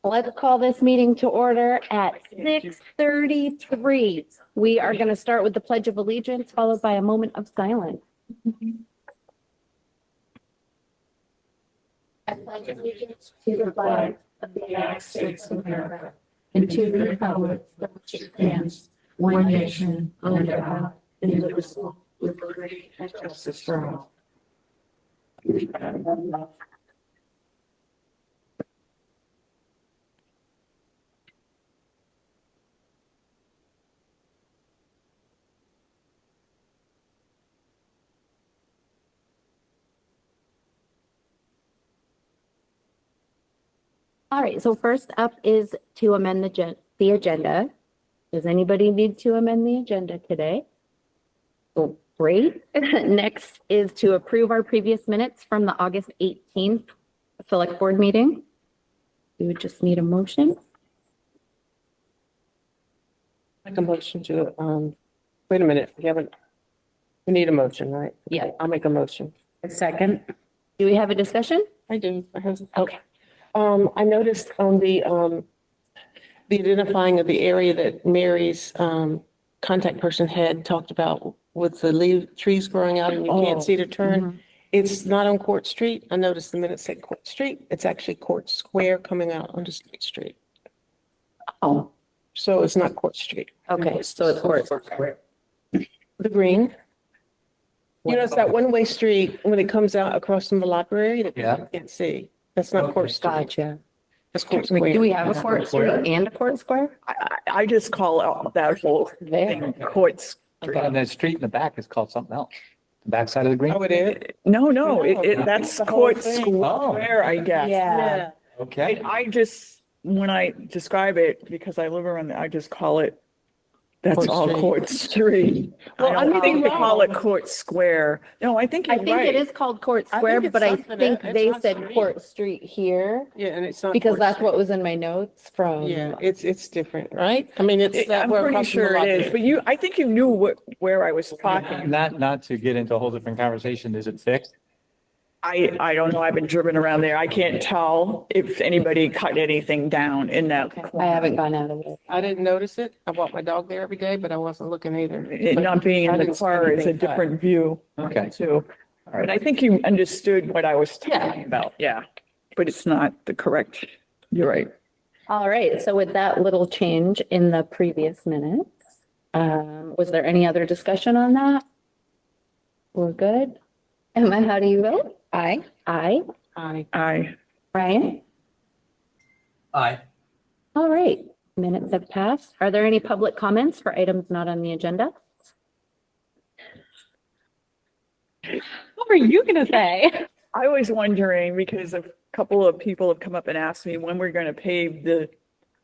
Let's call this meeting to order at 6:33. We are going to start with the Pledge of Allegiance, followed by a moment of silence. I pledge allegiance to the flag of the United States of America and to the republic for which it stands, one nation, under God, indivisible, with liberty and justice for all. All right, so first up is to amend the agenda. Does anybody need to amend the agenda today? Oh, great. Next is to approve our previous minutes from the August 18th Select Board meeting. We would just need a motion. Make a motion to, wait a minute, we need a motion, right? Yeah. I'll make a motion. A second. Do we have a discussion? I do. Okay. I noticed on the identifying of the area that Mary's, contact person had talked about with the trees growing out and you can't see to turn. It's not on Court Street. I noticed the minute said Court Street. It's actually Court Square coming out onto State Street. Oh, So it's not Court Street. okay, so it's Court Square. The green. You know, it's that one-way street when it comes out across from the library that you can't see. That's not Court Street. Gotcha. That's Court Do Square. we have a Court Street and a Court Square? I just call out that whole There. thing courts. And the street in the back is called something else. The backside of the green? Oh, it is? No, that's The whole court thing. square, I guess. Yeah. Okay. I just, when I describe it, because I live around there, I just call it, that's Court all Street. Court Street. Well, I I may don't be think they call it wrong. Court Square. No, I think I you're think it right. is called Court I Square, think it's but I something think that- it's they not said street. Court Street here Yeah, and it's not. because Court that's Street. what was in my notes from. Yeah, it's different, right? I mean, it's. that I'm we're pretty across from the sure it is, library. but I think you knew where I was talking. Not to get into a whole different conversation, is it fixed? I don't know. I've been driven around there. I can't tell if anybody cut anything down in that. I haven't gone out of it. I didn't notice it. I walk my dog there every day, but I wasn't looking either. It But not being I in the didn't see car is a anything cut. different view Okay. too. All But I right. think you understood what I was talking about. Yeah. But it's not the correct, you're right. All right, so with that little change in the previous minutes, was there any other discussion on that? We're good? Emma, how do you vote? Aye. Aye. I, Brian? Aye. All right, minutes have passed. Are there any public comments for items not on the agenda? What were you gonna say? I was wondering because a couple of people have come up and asked me when we're going to pave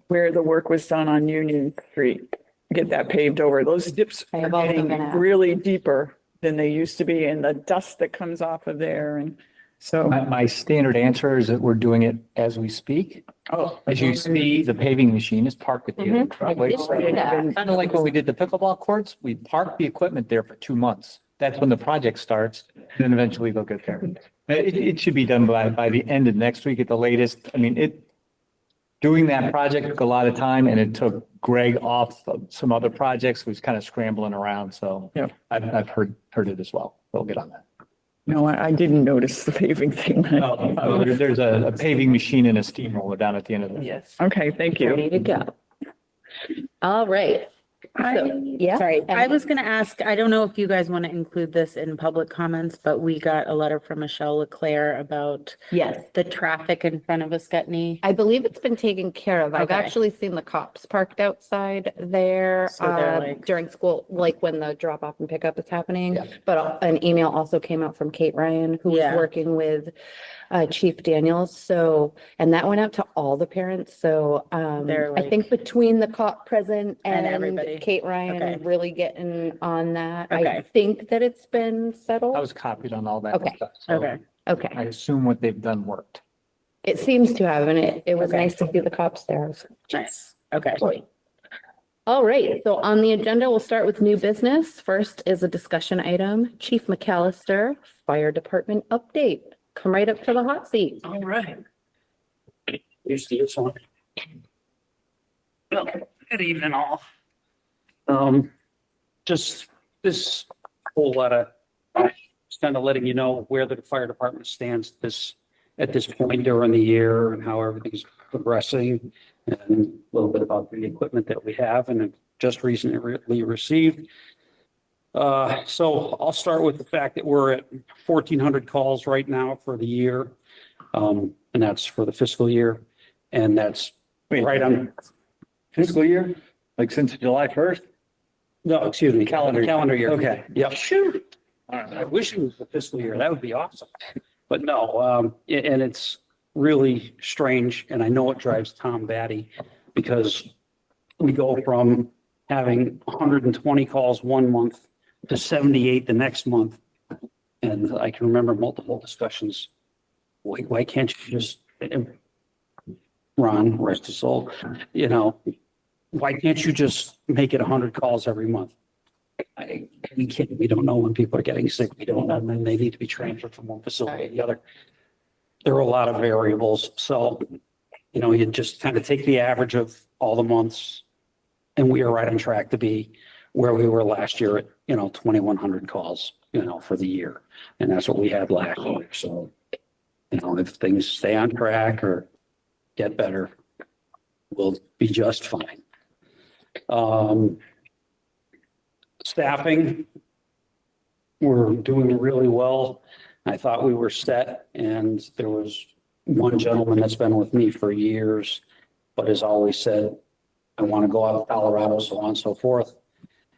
where the work was done on Union Street, get that paved over. Those dips I are have also getting been asked. really deeper than they used to be and the dust that comes off of there. And so, My standard answer is that we're doing it as we speak. oh. As you see, the paving machine is parked at the end of the driveway. did see that. Kind of like when we did the pickleball courts, we parked the equipment there for 2 months. That's when the project starts, then eventually they'll get there. It should be done by the end of next week at the latest. I mean, doing that project took a lot of time and it took Greg off of some other projects, who was kind of scrambling around. So Yeah. I've heard it as well. We'll get on that. No, I didn't notice the paving thing. There's a paving machine and a steamroller down at the end of it. Yes. Okay, thank you. Ready to go. All right. So, yeah. Sorry, I Emma? was gonna ask, I don't know if you guys want to include this in public comments, but we got a letter from Michelle Leclerc about Yes, the traffic in front of Escutney. I believe it's been taken care of. I've Okay. actually seen the cops parked outside there So they're like- during school, like when the drop off and pickup is happening. Yeah. But an email also came out from Kate Ryan, who was Yeah. working with Chief Daniels. So, and that went out to all the parents. So They're I think like- between the cop present And and everybody. Kate Ryan Okay. really getting on that. I Okay. think that it's been settled. I was copied on all that Okay. stuff. so Okay, Okay. I assume what they've done worked. It seems to have, and it was Okay. nice to see the cops there. nice. Okay. All right, so on the agenda, we'll start with new business. First is a discussion item, Chief McAllister, Fire Department update. Come right up to the hot seat. All right. Here's the one. Well, good evening all. Just this whole letter, just kind of letting you know where the fire department stands at this point during the year and how everything's progressing, and a little bit about the equipment that we have and have just recently received. So I'll start with the fact that we're at 1,400 calls right now for the year. And that's for the fiscal year. And that's right on Fiscal year, like since July 1st? no, excuse me, Calendar. calendar year. Okay. Yep. Shoot. I wish it was the fiscal year. That would be awesome. But no, and it's really strange. And I know it drives Tom batty because we go from having 120 calls one month to 78 the next month. And I can remember multiple discussions. Why can't you just, Ron, rest his soul, you know, why can't you just make it 100 calls every month? We don't know when people are getting sick. We don't know when they need to be transferred from one facility to the other. There are a lot of variables. So, you know, you just kind of take the average of all the months, and we are right on track to be where we were last year at, 2,100 calls, for the year. And that's what we had last year. So, if things stay on track or get better, we'll be just fine. Staffing, we're doing really well. I thought we were set, and there was one gentleman that's been with me for years, but has always said, I want to go out to Colorado, so on and so forth.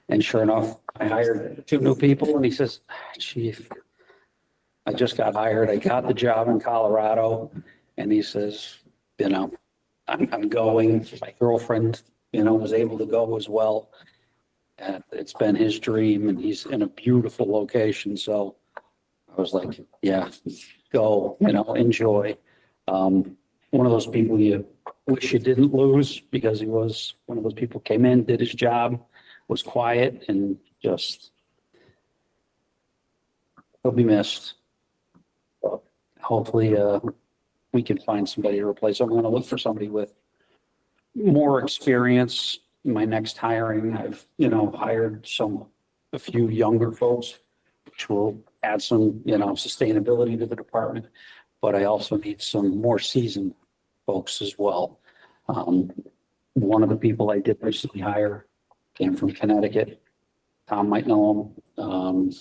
And sure enough, I hired 2 new people, and he says, Chief, I just got hired. I got the job in Colorado. And he says, I'm going. My girlfriend, was able to go as well. And it's been his dream, and he's in a beautiful location. So I was like, yeah, go, enjoy. One of those people you wish you didn't lose, because he was one of those people came in, did his job, was quiet, and just, he'll be missed. But hopefully, we can find somebody to replace him. I'm going to look for somebody with more experience. In my next hiring, I've, hired a few younger folks, which will add some, sustainability to the department. But I also need some more seasoned folks as well. One of the people I did recently hire came from Connecticut. Tom might know him.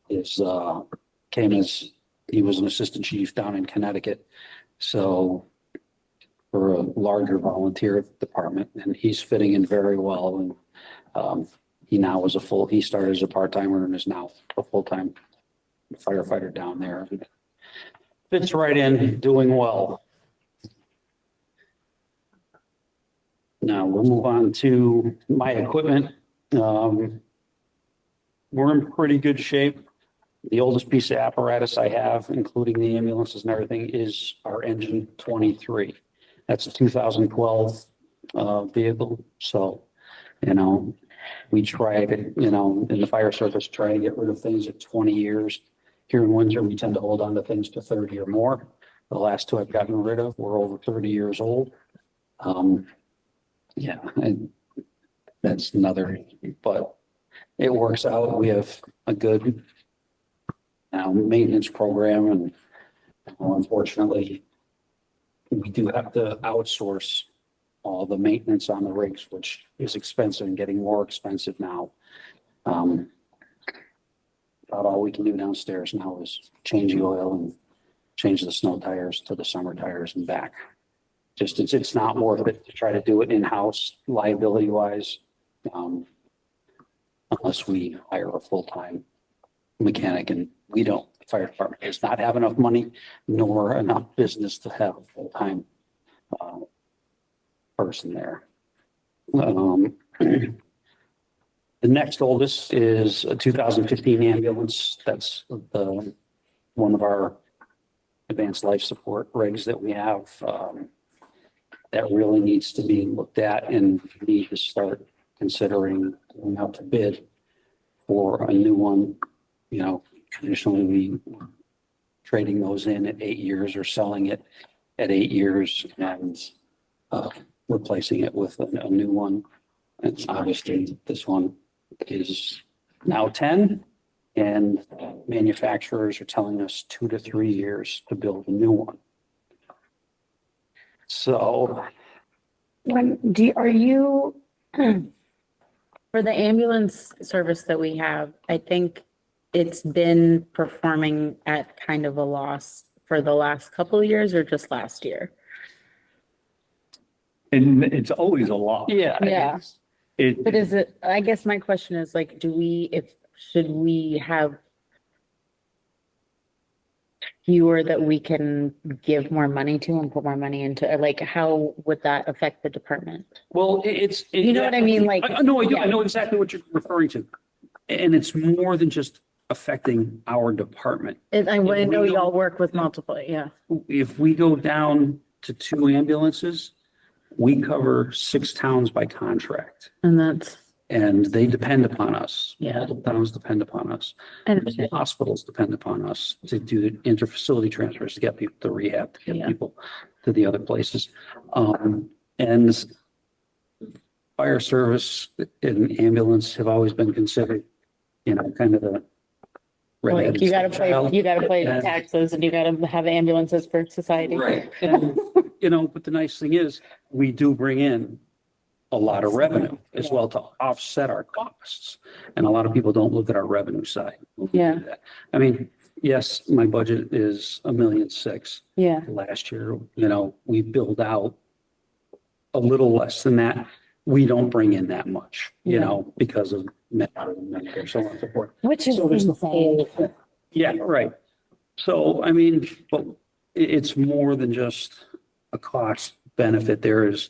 He was an assistant chief down in Connecticut. So for a larger volunteer department, and he's fitting in very well. And he started as a part-timer and is now a full-time firefighter down there. Fits right in, doing well. Now we'll move on to my equipment. We're in pretty good shape. The oldest piece of apparatus I have, including the ambulances and everything, is our engine 23. That's a 2012 vehicle. So, we tried, in the fire service, try to get rid of things at 20 years. Here in Windsor, we tend to hold on to things to 30 or more. The last 2 I've gotten rid of were over 30 years old. Yeah, and that's another, but it works out. We have a good maintenance program, and unfortunately, we do have to outsource all the maintenance on the rigs, which is expensive and getting more expensive now. About all we can do downstairs now is change the oil and change the snow tires to the summer tires and back. Just, it's not worth it to try to do it in-house liability wise. Unless we hire a full-time mechanic, and we don't, the fire department does not have enough money nor enough business to have a full-time person there. The next oldest is a 2015 ambulance. That's one of our advanced life support rigs that we have. That really needs to be looked at, and need to start considering going out to bid for a new one. Traditionally we trading those in at 8 years or selling it at 8 years, and replacing it with a new one. And obviously, this one is now 10, and manufacturers are telling us 2 to 3 years to build a new one. So, Are you, for the ambulance service that we have, I think it's been performing at kind of a loss for the last couple of years or just last year? And it's always a lot. yeah. Yeah. It, But is it, I guess my question is like, should we have fewer that we can give more money to and put more money into, or like, how would that affect the department? Well, You know what I mean? Like, I know, I do. yeah. I know exactly what you're referring to. And it's more than just affecting our department. I If we know go- y'all work with multiple, yeah. If we go down to 2 ambulances, we cover 6 towns by contract, And that's, and they depend upon us. Yeah. All the towns depend upon us. and The hospitals depend upon us to do the interfacility transfers, to get people to rehab, to Yeah. get people to the other places. And fire service and ambulance have always been considered, kind of the. like, you gotta child. play And- taxes and you gotta have ambulances for society. Right. And, but the nice thing is, we do bring in a lot of revenue as well to offset our costs. And a lot of people don't look at our revenue side. Yeah. I mean, yes, my budget is $1.6 million. Yeah, Last year, we billed out a little less than that. We don't bring in that much, because of Medicare, so on and so forth. which is So there's the insane. whole, yeah, right. So, I mean, but it's more than just a cost benefit. There is,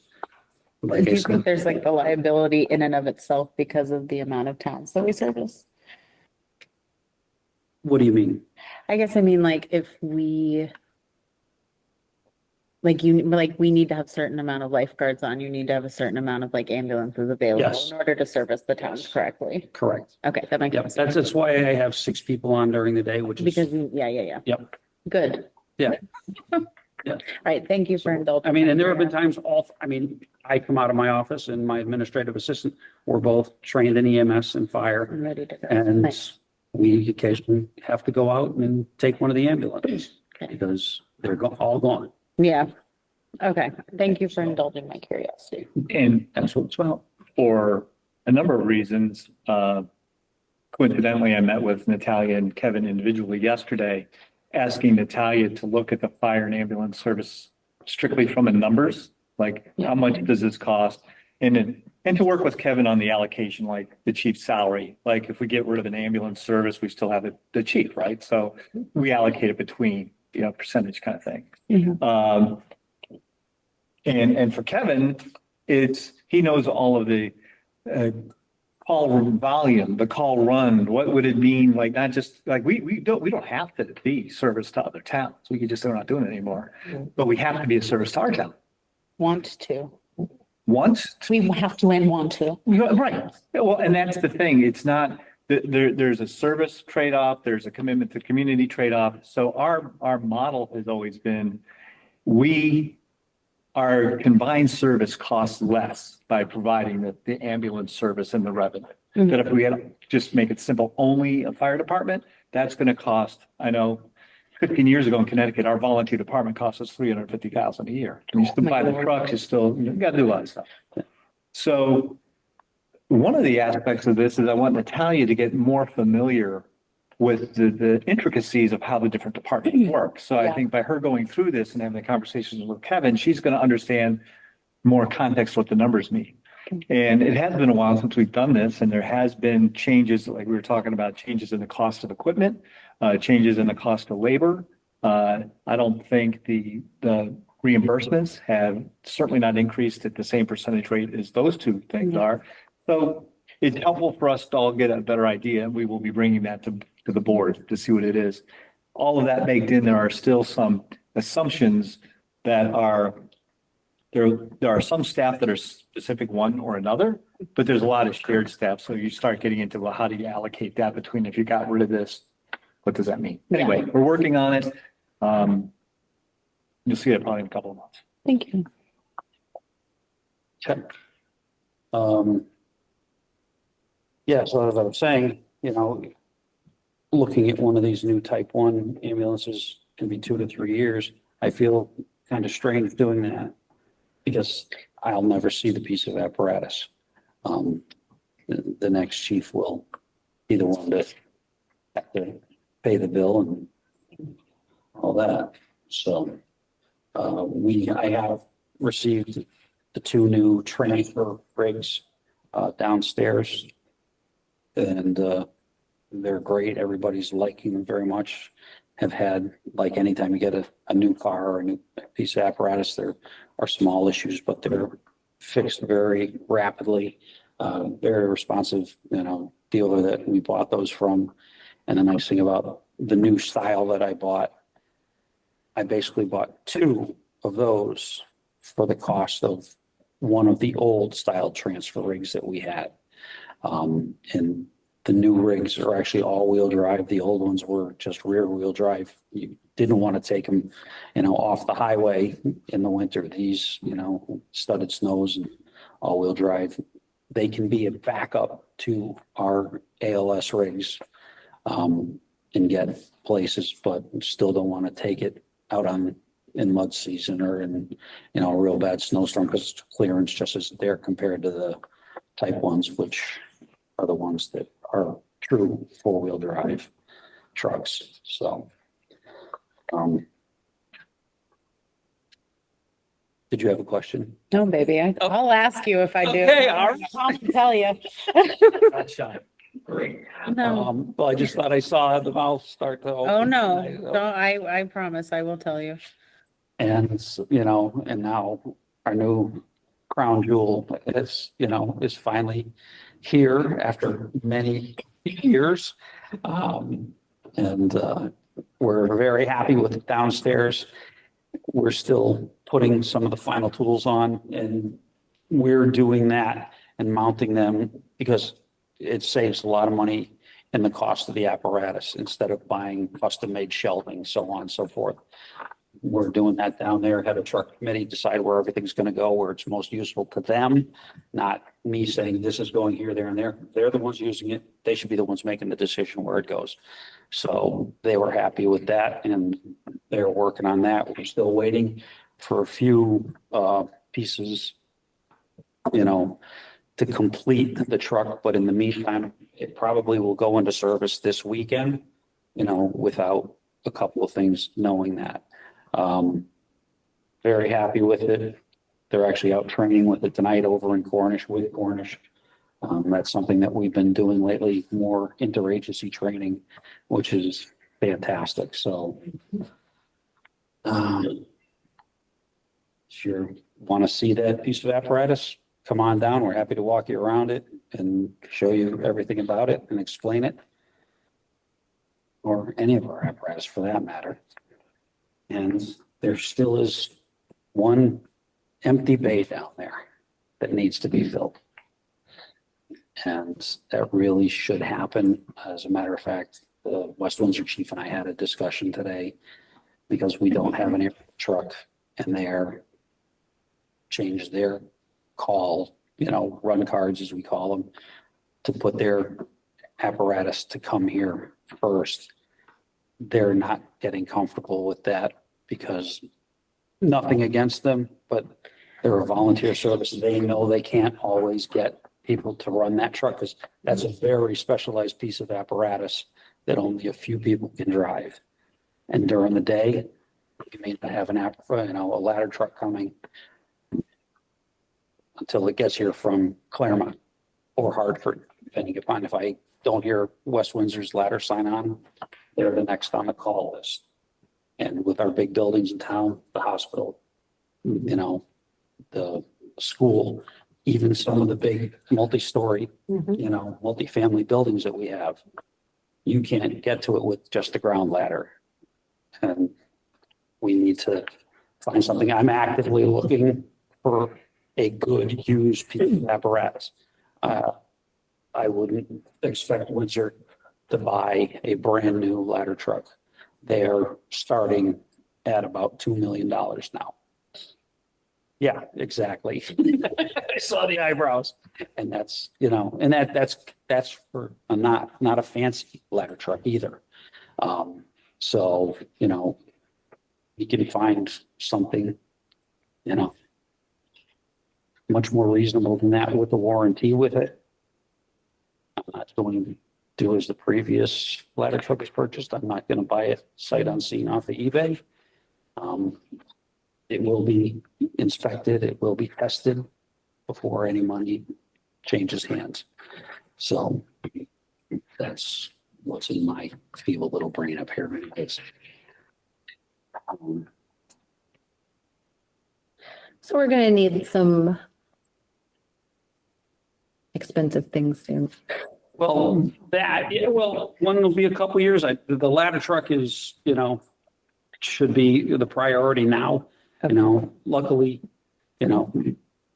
Do like I you think said, there's like the liability in and of itself because of the amount of towns that we service? what do you mean? I guess I mean, like, if we, we need to have certain amount of lifeguards on, you need to have a certain amount of like ambulances available Yes. in order to service the towns Yes. correctly. Correct. Okay, that makes Yep, sense. that's why I have 6 people on during the day, which is, Because, yeah. Yep. Good. Yeah. Yeah. All right, thank you for indulging. I mean, and there have me. been times I come out of my office and my administrative assistant, we're both trained in EMS and fire. I'm ready to go. And Nice. we occasionally have to go out and take one of the ambulances Okay. because they're all gone. Yeah. Okay, thank you for indulging my curiosity. and That's what it's about. for a number of reasons, coincidentally, I met with Natalia and Kevin individually yesterday, asking Natalia to look at the fire and ambulance service strictly from the numbers, like how much does this cost? And to work with Kevin on the allocation, like the chief's salary, like if we get rid of an ambulance service, we still have the chief, right? So we allocate it between, percentage kind of thing. Mhm. And for Kevin, he knows all of the call volume, the call run, what would it mean? Like, not just, like, we don't have to be service to other towns. We could just, they're not doing it anymore. But we have to be a service to our town. Want to. Once, We have to and want to. right. Well, and that's the thing. It's not, there's a service trade-off, there's a commitment to community trade-off. So our model has always been, our combined service costs less by providing the ambulance service and the revenue. Mhm. That if we had, just make it simple, only a fire department, that's going to cost, I know, 15 years ago in Connecticut, our volunteer department cost us $350,000 a year. And you still buy the trucks, you still, you got to do a lot of stuff. So one of the aspects of this is I want Natalia to get more familiar with the intricacies of how the different departments work. So I Yeah. think by her going through this and having the conversations with Kevin, she's going to understand more context what the numbers mean. And it has been a while since we've done this, and there has been changes, like we were talking about, changes in the cost of equipment, changes in the cost of labor. I don't think the reimbursements have certainly not increased at the same percentage rate as those two things are. So it's helpful for us to all get a better idea, and we will be bringing that to the board to see what it is. All of that baked in, there are still some assumptions that are, there are some staff that are specific one or another, but there's a lot of shared staff. So you start getting into, well, how do you allocate that between, if you got rid of this, what does that mean? Anyway, we're working on it. You'll see it probably in a couple of months. Thank you. Okay. Yeah, so as I was saying, looking at one of these new type 1 ambulances can be 2 to 3 years. I feel kind of strange doing that because I'll never see the piece of apparatus. The next chief will be the one to have to pay the bill and all that. So, I have received the 2 new transfer rigs, downstairs. And, they're great. Everybody's liking them very much. Have had, like anytime you get a new car or a new piece of apparatus, there are small issues, but they're fixed very rapidly. Very responsive, dealer that we bought those from. And the nice thing about the new style that I bought, I basically bought 2 of those for the cost of one of the old style transfer rigs that we had. And the new rigs are actually all-wheel drive. The old ones were just rear-wheel drive. You didn't want to take them, off the highway in the winter. These, studded snows and all-wheel drive, they can be a backup to our ALS rigs, and get places, but still don't want to take it out in mud season or in, a real bad snowstorm because clearance just isn't there compared to the type 1s, which are the ones that are true 4-wheel drive trucks. So, did you have a question? No, baby, I'll ask you if I do. Okay, all right. I'll tell you. That's fine. Great. No. Well, I just thought I saw the mouth start to open. Oh, no, I promise I will tell you. And, and now our new crown jewel is finally here after many years. We're very happy with it downstairs. We're still putting some of the final tools on, and we're doing that and mounting them because it saves a lot of money in the cost of the apparatus instead of buying custom-made shelving, so on and so forth. We're doing that down there, had a truck committee decide where everything's going to go, where it's most useful to them, not me saying this is going here, there, and there. They're the ones using it. They should be the ones making the decision where it goes. So they were happy with that, and they're working on that. We're still waiting for a few pieces, to complete the truck. But in the meantime, it probably will go into service this weekend, without a couple of things knowing that. Very happy with it. They're actually out training with it tonight over in Cornish with Cornish. That's something that we've been doing lately, more interagency training, which is fantastic. So, if you want to see that piece of apparatus, come on down. We're happy to walk you around it and show you everything about it and explain it. Or any of our apparatus for that matter. And there still is one empty bay down there that needs to be filled. And that really should happen. As a matter of fact, the West Windsor chief and I had a discussion today because we don't have an air truck and they're changed their call, run cards as we call them, to put their apparatus to come here first. They're not getting comfortable with that because nothing against them, but they're a volunteer service. They know they can't always get people to run that truck because that's a very specialized piece of apparatus that only a few people can drive. And during the day, you may not have a ladder truck coming until it gets here from Claremont or Hartford, depending upon if I don't hear West Windsor's ladder sign on, they're the next on the call list. And with our big buildings in town, the hospital, the school, even some of the big multi-story, multi-family buildings that we have, you can't get to it with just a ground ladder. And we need to find something. I'm actively looking for a good used piece of apparatus. I wouldn't expect Windsor to buy a brand new ladder truck. They're starting at about $2 million now. Yeah, exactly. I saw the eyebrows. And that's, you know, and that's for a not a fancy ladder truck either. So, you know, you can find something, you know, much more reasonable than that with a warranty with it. I'm not going to do as the previous ladder truck was purchased. I'm not going to buy it sight unseen off of eBay. It will be inspected, it will be tested before any money changes hands. So that's what's in my feeble little brain up here. Anyways. So we're gonna need some expensive things soon. Well, one will be a couple years. The ladder truck is, you know, should be the priority now. You know, luckily, you know,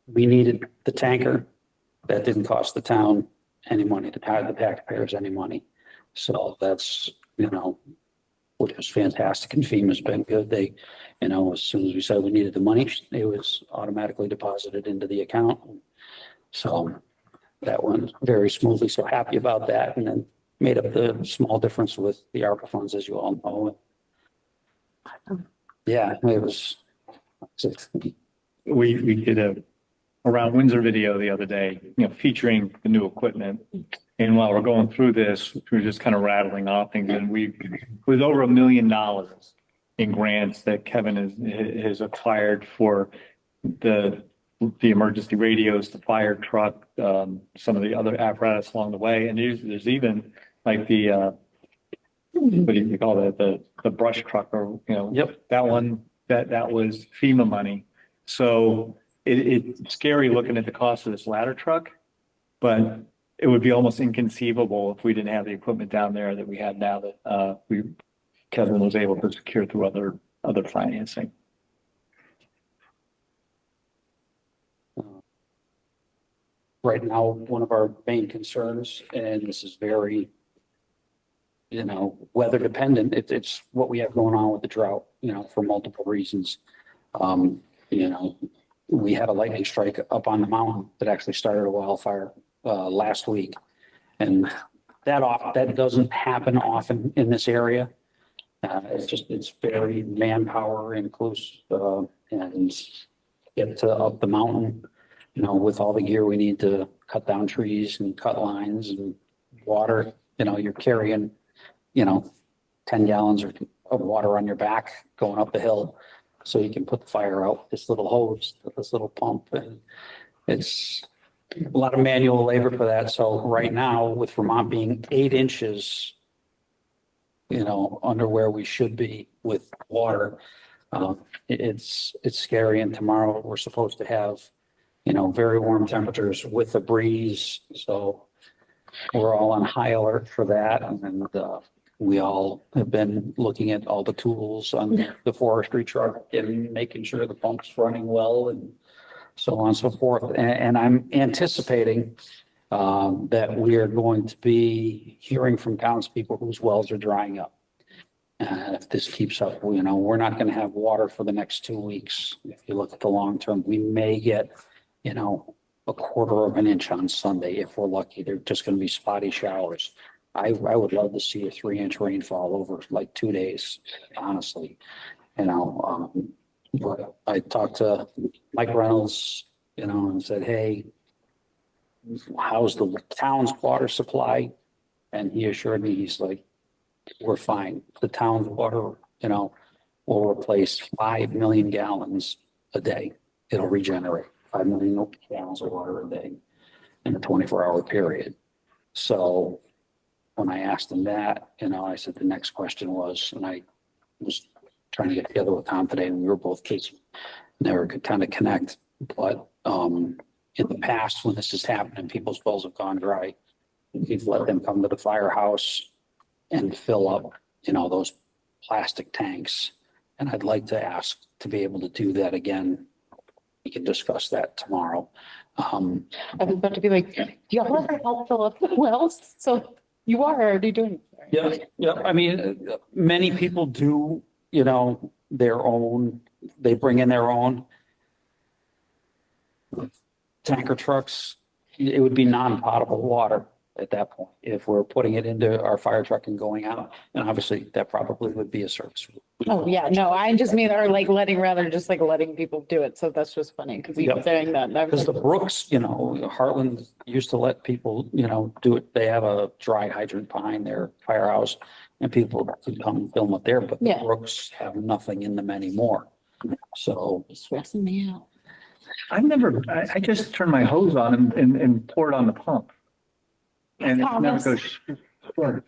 we needed the tanker. That didn't cost the town any money, the taxpayers any money. So that's, you know, which was fantastic. And FEMA's been good. They, you know, as soon as we said we needed the money, it was automatically deposited into the account. So that went very smoothly. So happy about that. And then made up the small difference with the ARPA funds, as you all know. Yeah, it was. We did a around Windsor video the other day, you know, featuring the new equipment. And while we're going through this, we're just kind of rattling off things, and with over $1 million in grants that Kevin has acquired for the emergency radios, the fire truck, some of the other apparatus along the way. And there's even like the what do you call it? The brush truck, or, you know, Yep. that one, that was FEMA money. So it's scary looking at the cost of this ladder truck, but it would be almost inconceivable if we didn't have the equipment down there that we have now that Kevin was able to secure through other financing. Right now, one of our main concerns, and this is very, you know, weather dependent, it's what we have going on with the drought, you know, for multiple reasons. You know, we had a lightning strike up on the mountain that actually started a wildfire last week. And that doesn't happen often in this area. It's very manpower inclusive, and get to up the mountain, you know, with all the gear we need to cut down trees and cut lines and water, you know, you're carrying, you know, 10 gallons of water on your back going up the hill so you can put the fire out with this little hose, with this little pump. And it's a lot of manual labor for that. So right now, with Vermont being 8 inches, you know, under where we should be with water, it's scary. And tomorrow we're supposed to have, you know, very warm temperatures with a breeze. So we're all on high alert for that. And we all have been looking at all the tools on the forestry truck and making sure the pump's running well and so on and so forth. And I'm anticipating that we are going to be hearing from townspeople whose wells are drying up. If this keeps up, you know, we're not going to have water for the next 2 weeks. If you look at the long term, we may get, you know, a quarter of an inch on Sunday if we're lucky. They're just going to be spotty showers. I would love to see a 3-inch rainfall over like 2 days, honestly. You know, but I talked to Mike Reynolds, you know, and said, hey, how's the town's water supply? And he assured me, he's like, we're fine. The town's water, you know, will replace 5 million gallons a day. It'll regenerate 5 million gallons of water a day in a 24-hour period. So when I asked him that, you know, I said the next question was, and I was trying to get together with Tom today, and we were both kids, never could kind of connect. But in the past, when this has happened and people's wells have gone dry, we've let them come to the firehouse and fill up, you know, those plastic tanks. And I'd like to ask to be able to do that again. We can discuss that tomorrow. I was about to be like, do y'all ever help fill up the wells? So you are already doing it. Yeah. I mean, many people do, you know, their own, they bring in their own. tanker trucks, it would be non-potable water at that point. If we're putting it into our fire truck and going out, and obviously that probably would be a service. Oh, yeah, no, I just mean, or like rather just like letting people do it. So that's just funny because you're Yep. saying that. and I was Because the like, Brooks, Heartland used to let people, do it. They have a dry hydrant behind their firehouse and people could come and film it there, but the Yeah. Brooks have nothing in them anymore. So It's stressing me out. I just turn my hose on and pour it on the pump. And it never goes. short.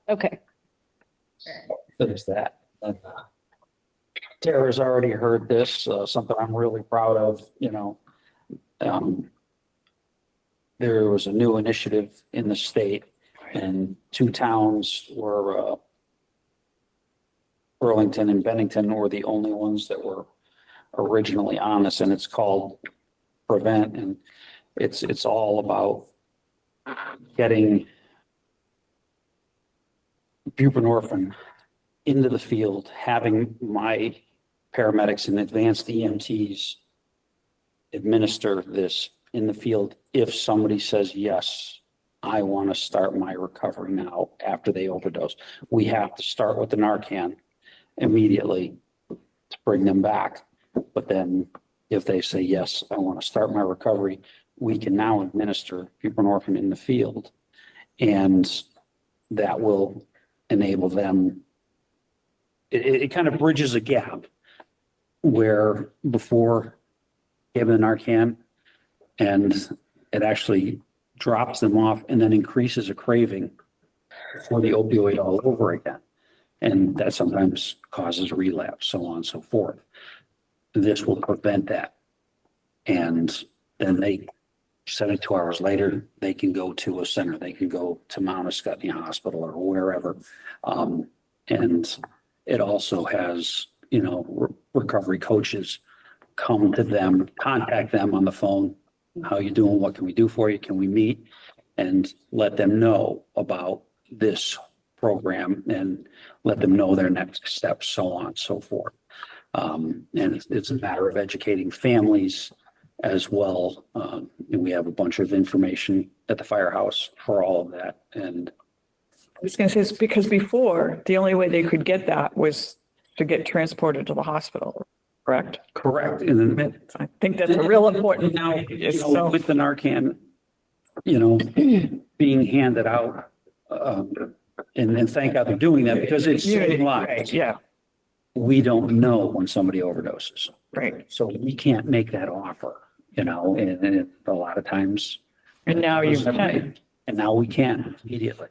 Okay. there's that. And, Tara's already heard this, something I'm really proud of, there was a new initiative in the state and two towns were, Burlington and Bennington were the only ones that were originally on this, and it's called Prevent, and it's all about getting buprenorphine into the field, having my paramedics and advanced EMTs administer this in the field. If somebody says, yes, I want to start my recovery now after they overdose, we have to start with the Narcan immediately to bring them back. But then if they say, yes, I want to start my recovery, we can now administer buprenorphine in the field. And that will enable them. It kind of bridges a gap where before giving the Narcan and it actually drops them off and then increases a craving for the opioid all over again. And that sometimes causes relapse, so on and so forth. This will prevent that. And then 72 hours later, they can go to a center, they can go to Mount Scottney Hospital or wherever. And it also has, recovery coaches come to them, contact them on the phone. How you doing? What can we do for you? Can we meet? And let them know about this program and let them know their next steps, so on and so forth. And it's a matter of educating families as well. And we have a bunch of information at the firehouse for all of that. And I was going to say, it's because before, the only way they could get that was to get transported to the hospital, correct? correct. And then I think that's a real important now, so, with the Narcan, being handed out, and thank God they're doing that because it's saving lives. yeah, We don't know when somebody overdoses. right. So we can't make that offer, and a lot of times. And now you can. And now we can immediately.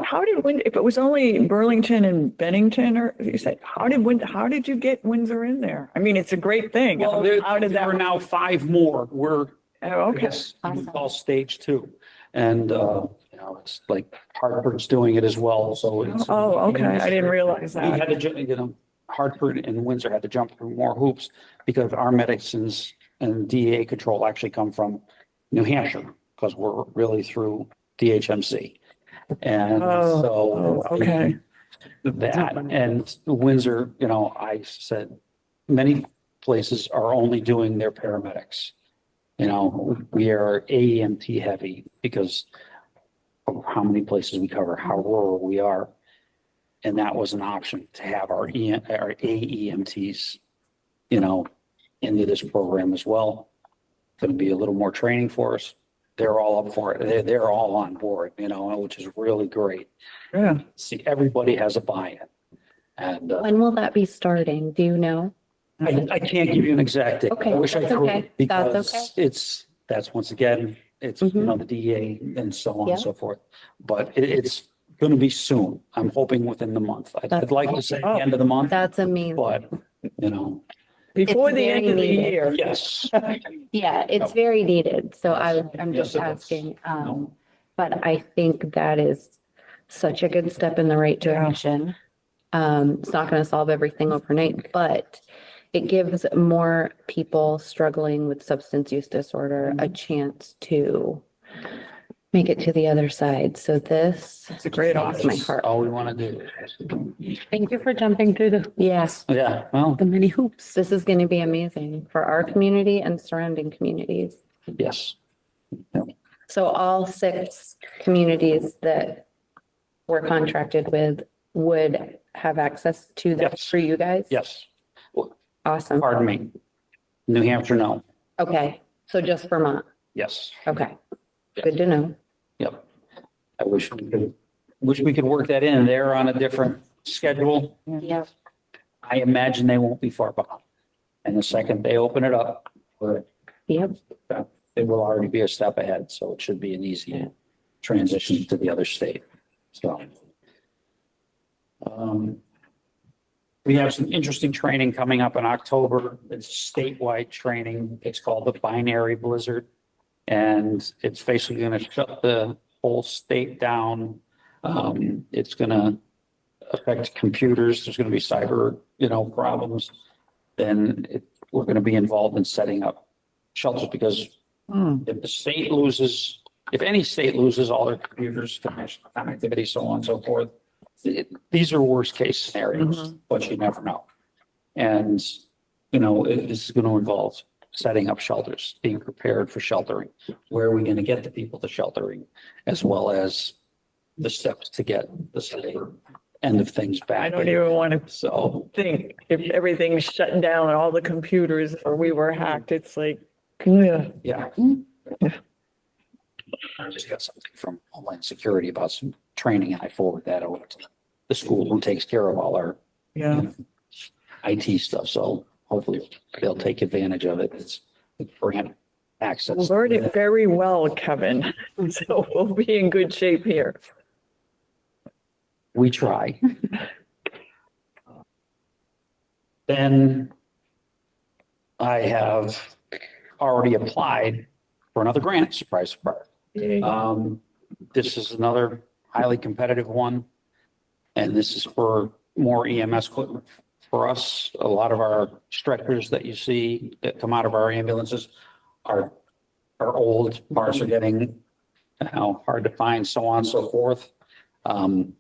How did if it was only Burlington and Bennington, or you said, how did you get Windsor in there? I mean, it's a great thing. Well, How did there are that? now 5 more. We're, Oh, okay. yes, we call stage 2. And, it's like Hartford's doing it as well. So it's. Oh, okay. I didn't realize We that. had to, Hartford and Windsor had to jump through more hoops because our medicines and DEA control actually come from New Hampshire because we're really through DHMC. And so. Okay. That and Windsor, I said, many places are only doing their paramedics. We are AEMT heavy because of how many places we cover, how rural we are. And that was an option to have our AEMTs, into this program as well. Going to be a little more training for us. They're all up for it. They're all on board, which is really great. Yeah. See, everybody has a buy-in. And When will that be starting? Do you know? I can't give you an exact date. Okay, I wish I that's could. okay. That's Because that's once again, it's, the DA and so on Yeah. and so forth. But it's going to be soon. I'm hoping within the month. I'd That's like to say the end of the month, That's amazing. but, Before It's the end very of the needed. year. yes. Yeah, it's very needed. So I'm Yes, just it is. asking. But I think that is such a good step in the right direction. It's not going to solve everything overnight, but it gives more people struggling with substance use disorder a chance to make it to the other side. So this, It's a great that's my office. heart. All we want to do. Thank you for jumping through Yes, Yeah, well, the many hoops. this is going to be amazing for our community and surrounding communities. yes. So all 6 communities that we're contracted with would have access to that Yes. for you guys? Yes. Awesome. Pardon me. New Hampshire, no. Okay, so just Vermont. Yes. Okay, good to know. Yep. I wish we could work that in. They're on a different schedule. Yeah. I imagine they won't be far behind. And the second they open it up, Yep. it will already be a step ahead. So it should be an easy transition to the other state. So. We have some interesting training coming up in October. It's statewide training. It's called the Binary Blizzard. And it's basically going to shut the whole state down. It's going to affect computers. There's going to be cyber, problems. Then we're going to be involved in setting up shelters because if the state loses, if any state loses all their computers, connectivity, so on and so forth, these are worst case scenarios, but you never know. And, this is going to involve setting up shelters, being prepared for sheltering. Where are we going to get the people to sheltering, as well as the steps to get the safer end of things back? I don't even want to So, think if everything's shut down and all the computers or we were hacked, it's like, ugh. yeah. I just got something from Homeland Security about some training, and I forward that over to the school who takes care of all our Yeah. IT stuff. So hopefully they'll take advantage of it. It's grant access. Learned it very well, Kevin. So we'll be in good shape here. We try. Then I have already applied for another grant, surprise, surprise. This is another highly competitive one. And this is for more EMS equipment for us. A lot of our stretchers that you see that come out of our ambulances are old, parts are getting hard to find, so on and so forth. And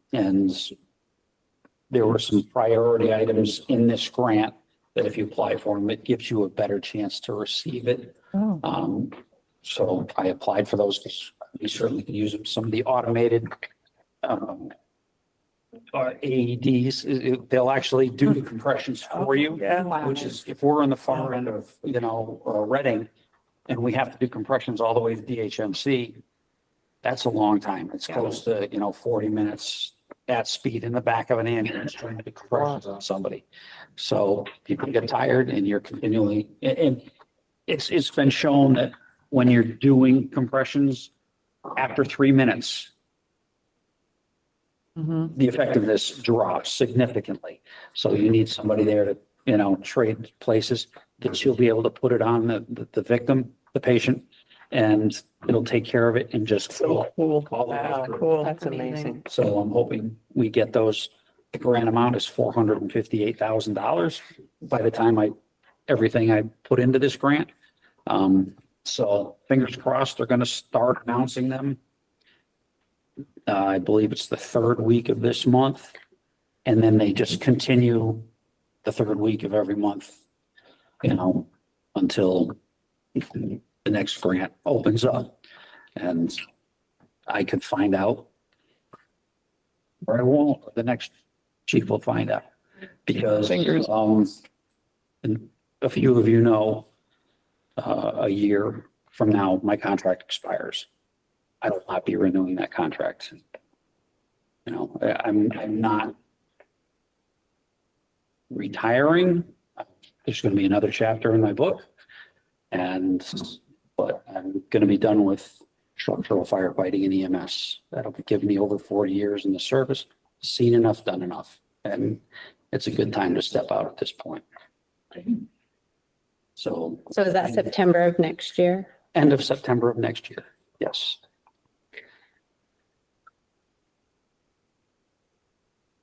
there were some priority items in this grant that if you apply for them, it gives you a better chance to receive it. Oh. So I applied for those because we certainly could use them. Some of the automated AEDs, they'll actually do the compressions for you, Yeah. which is if we're on the far end of, Reading and we have to do compressions all the way to DHMC, that's a long time. It's close to, 40 minutes at speed in the back of an ambulance trying to do compressions on somebody. So people get tired and you're continually, and it's been shown that when you're doing compressions after 3 minutes, the effectiveness drops significantly. So you need somebody there to, trade places that you'll be able to put it on the victim, the patient, and it'll take care of it and just. So cool. all the way Wow, through. cool. That's amazing. So I'm hoping we get those. The grant amount is $458,000 by the time everything I put into this grant. So fingers crossed, they're going to start announcing them. I believe it's the 3rd week of this month. And then they just continue the 3rd week of every month, until the next grant opens up. And I could find out, or I won't, the next chief will find out. Because, Fingers. and a few of you know, a year from now, my contract expires. I will not be renewing that contract. I'm not retiring. There's going to be another chapter in my book. But I'm going to be done with structural firefighting and EMS. That'll be giving me over 40 years in the service, seen enough, done enough. And it's a good time to step out at this point. So So is that September of next year? end of September of next year. Yes.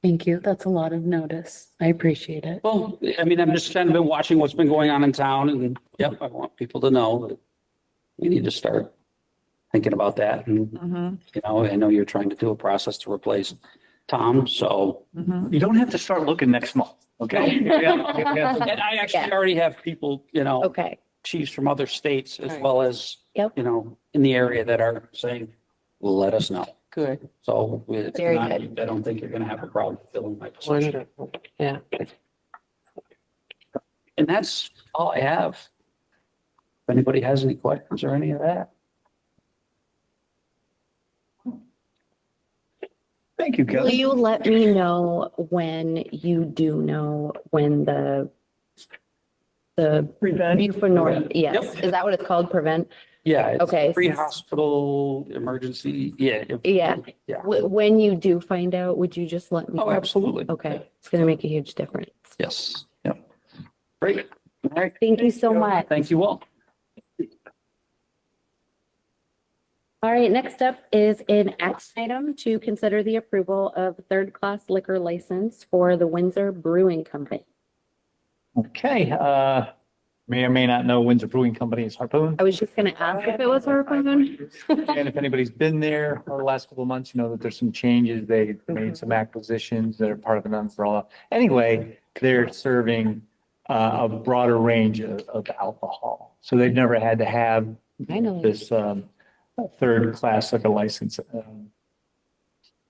Thank you. That's a lot of notice. I appreciate it. Well, I'm just kind of been watching what's been going on in town and yep, I want people to know that we need to start thinking about that. And, Mhm, you know, I know you're trying to do a process to replace Tom, so. mhm. You don't have to start looking next month, okay? And I actually already have people, you know, Okay, chiefs from other states as Right. well as, Yep. you know, in the area that are saying, let us know. Good, So it's Very not, good. I don't think you're gonna have a problem filling my position. wonderful, yeah. And that's all I have. If anybody has any questions or any of that. Thank you, will Kevin. you let me know when you do know when the Prevent. Buford North, yes, Yep. is that what it's called, prevent? Yeah. it's Okay. Pre-hospital emergency, yeah. Yeah. Yeah. When you do find out, would you just let me? Oh, know? absolutely. Okay, it's gonna make a huge difference. Yes, yep. Great. All right. Thank you so much. Thank you all. All right, next up is an action item to consider the approval of third-class liquor license for the Windsor Brewing Company. Okay, may or may not know Windsor Brewing Company is Harpoon. I was just gonna ask if it was Harpoon. And if anybody's been there over the last couple of months, you know that there's some changes. They made some acquisitions that are part of an umbrella. Anyway, they're serving a broader range of alcohol. So they've never had to have Finally. this third class liquor license.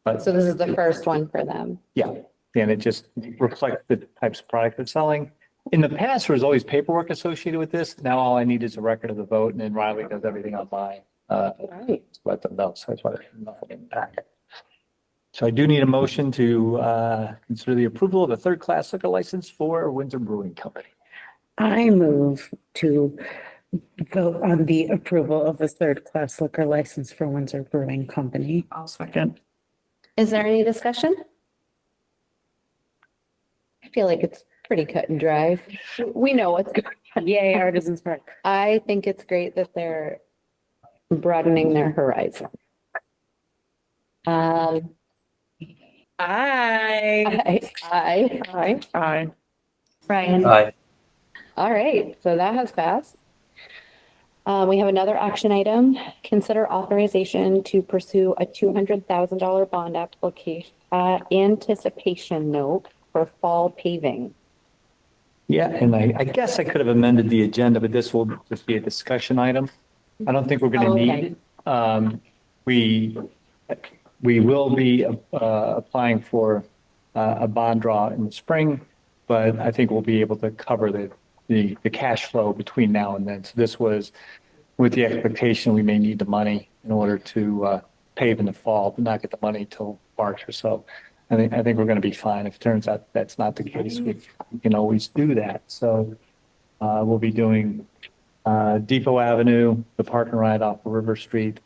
But So this is the first one for them. yeah, and it just reflects the types of product they're selling. In the past, there was always paperwork associated with this. Now all I need is a record of the vote, and then Riley does everything online. Right. Let them know, so that's why there's nothing in the packet. So I do need a motion to consider the approval of a third-class liquor license for Windsor Brewing Company. I move to vote on the approval of the third-class liquor license for Windsor Brewing Company. I'll second. Is there any discussion? I feel like it's pretty cut and dry. We know what's going on. Yay, Artisans Park. I think it's great that they're broadening their horizon. I. Aye. Brian. Aye. All right, so that has passed. We have another action item. Consider authorization to pursue a $200,000 bond application, anticipation note for fall paving. Yeah, and I guess I could have amended the agenda, but this will just be a discussion item. I don't think we're going to need it. We will be applying for a bond draw in the spring, but I think we'll be able to cover the cash flow between now and then. So this was with the expectation we may need the money in order to pave in the fall, but not get the money till March or so. I think we're going to be fine. If it turns out that's not the case, we can always do that. So we'll be doing Depot Avenue, the park and ride off of River Street,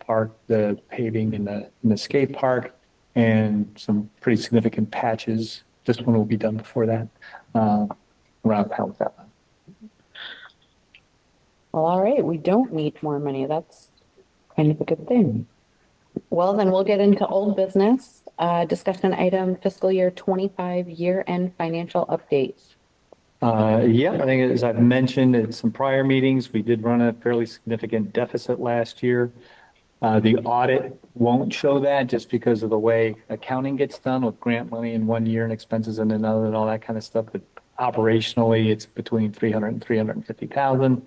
the paving in the skate park, and some pretty significant patches. This one will be done before that, around Health Avenue. Well, all right, we don't need more money. That's kind of a good thing. Well, then we'll get into old business, discussion item fiscal year 25 year-end financial updates. Yeah, I think as I've mentioned in some prior meetings, we did run a fairly significant deficit last year. The audit won't show that just because of the way accounting gets done with grant money in one year and expenses in another and all that kind of stuff. But operationally, it's between 300 and 350,000.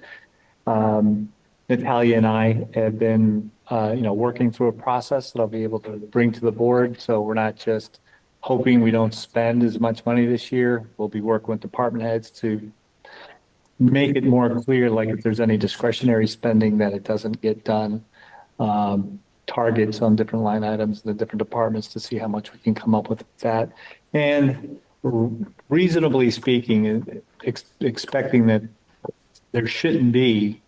Natalia and I have been, working through a process that I'll be able to bring to the board. So we're not just hoping we don't spend as much money this year. We'll be working with department heads to make it more clear, like if there's any discretionary spending that it doesn't get done. Targets on different line items in the different departments to see how much we can come up with that. And reasonably speaking, expecting that there shouldn't be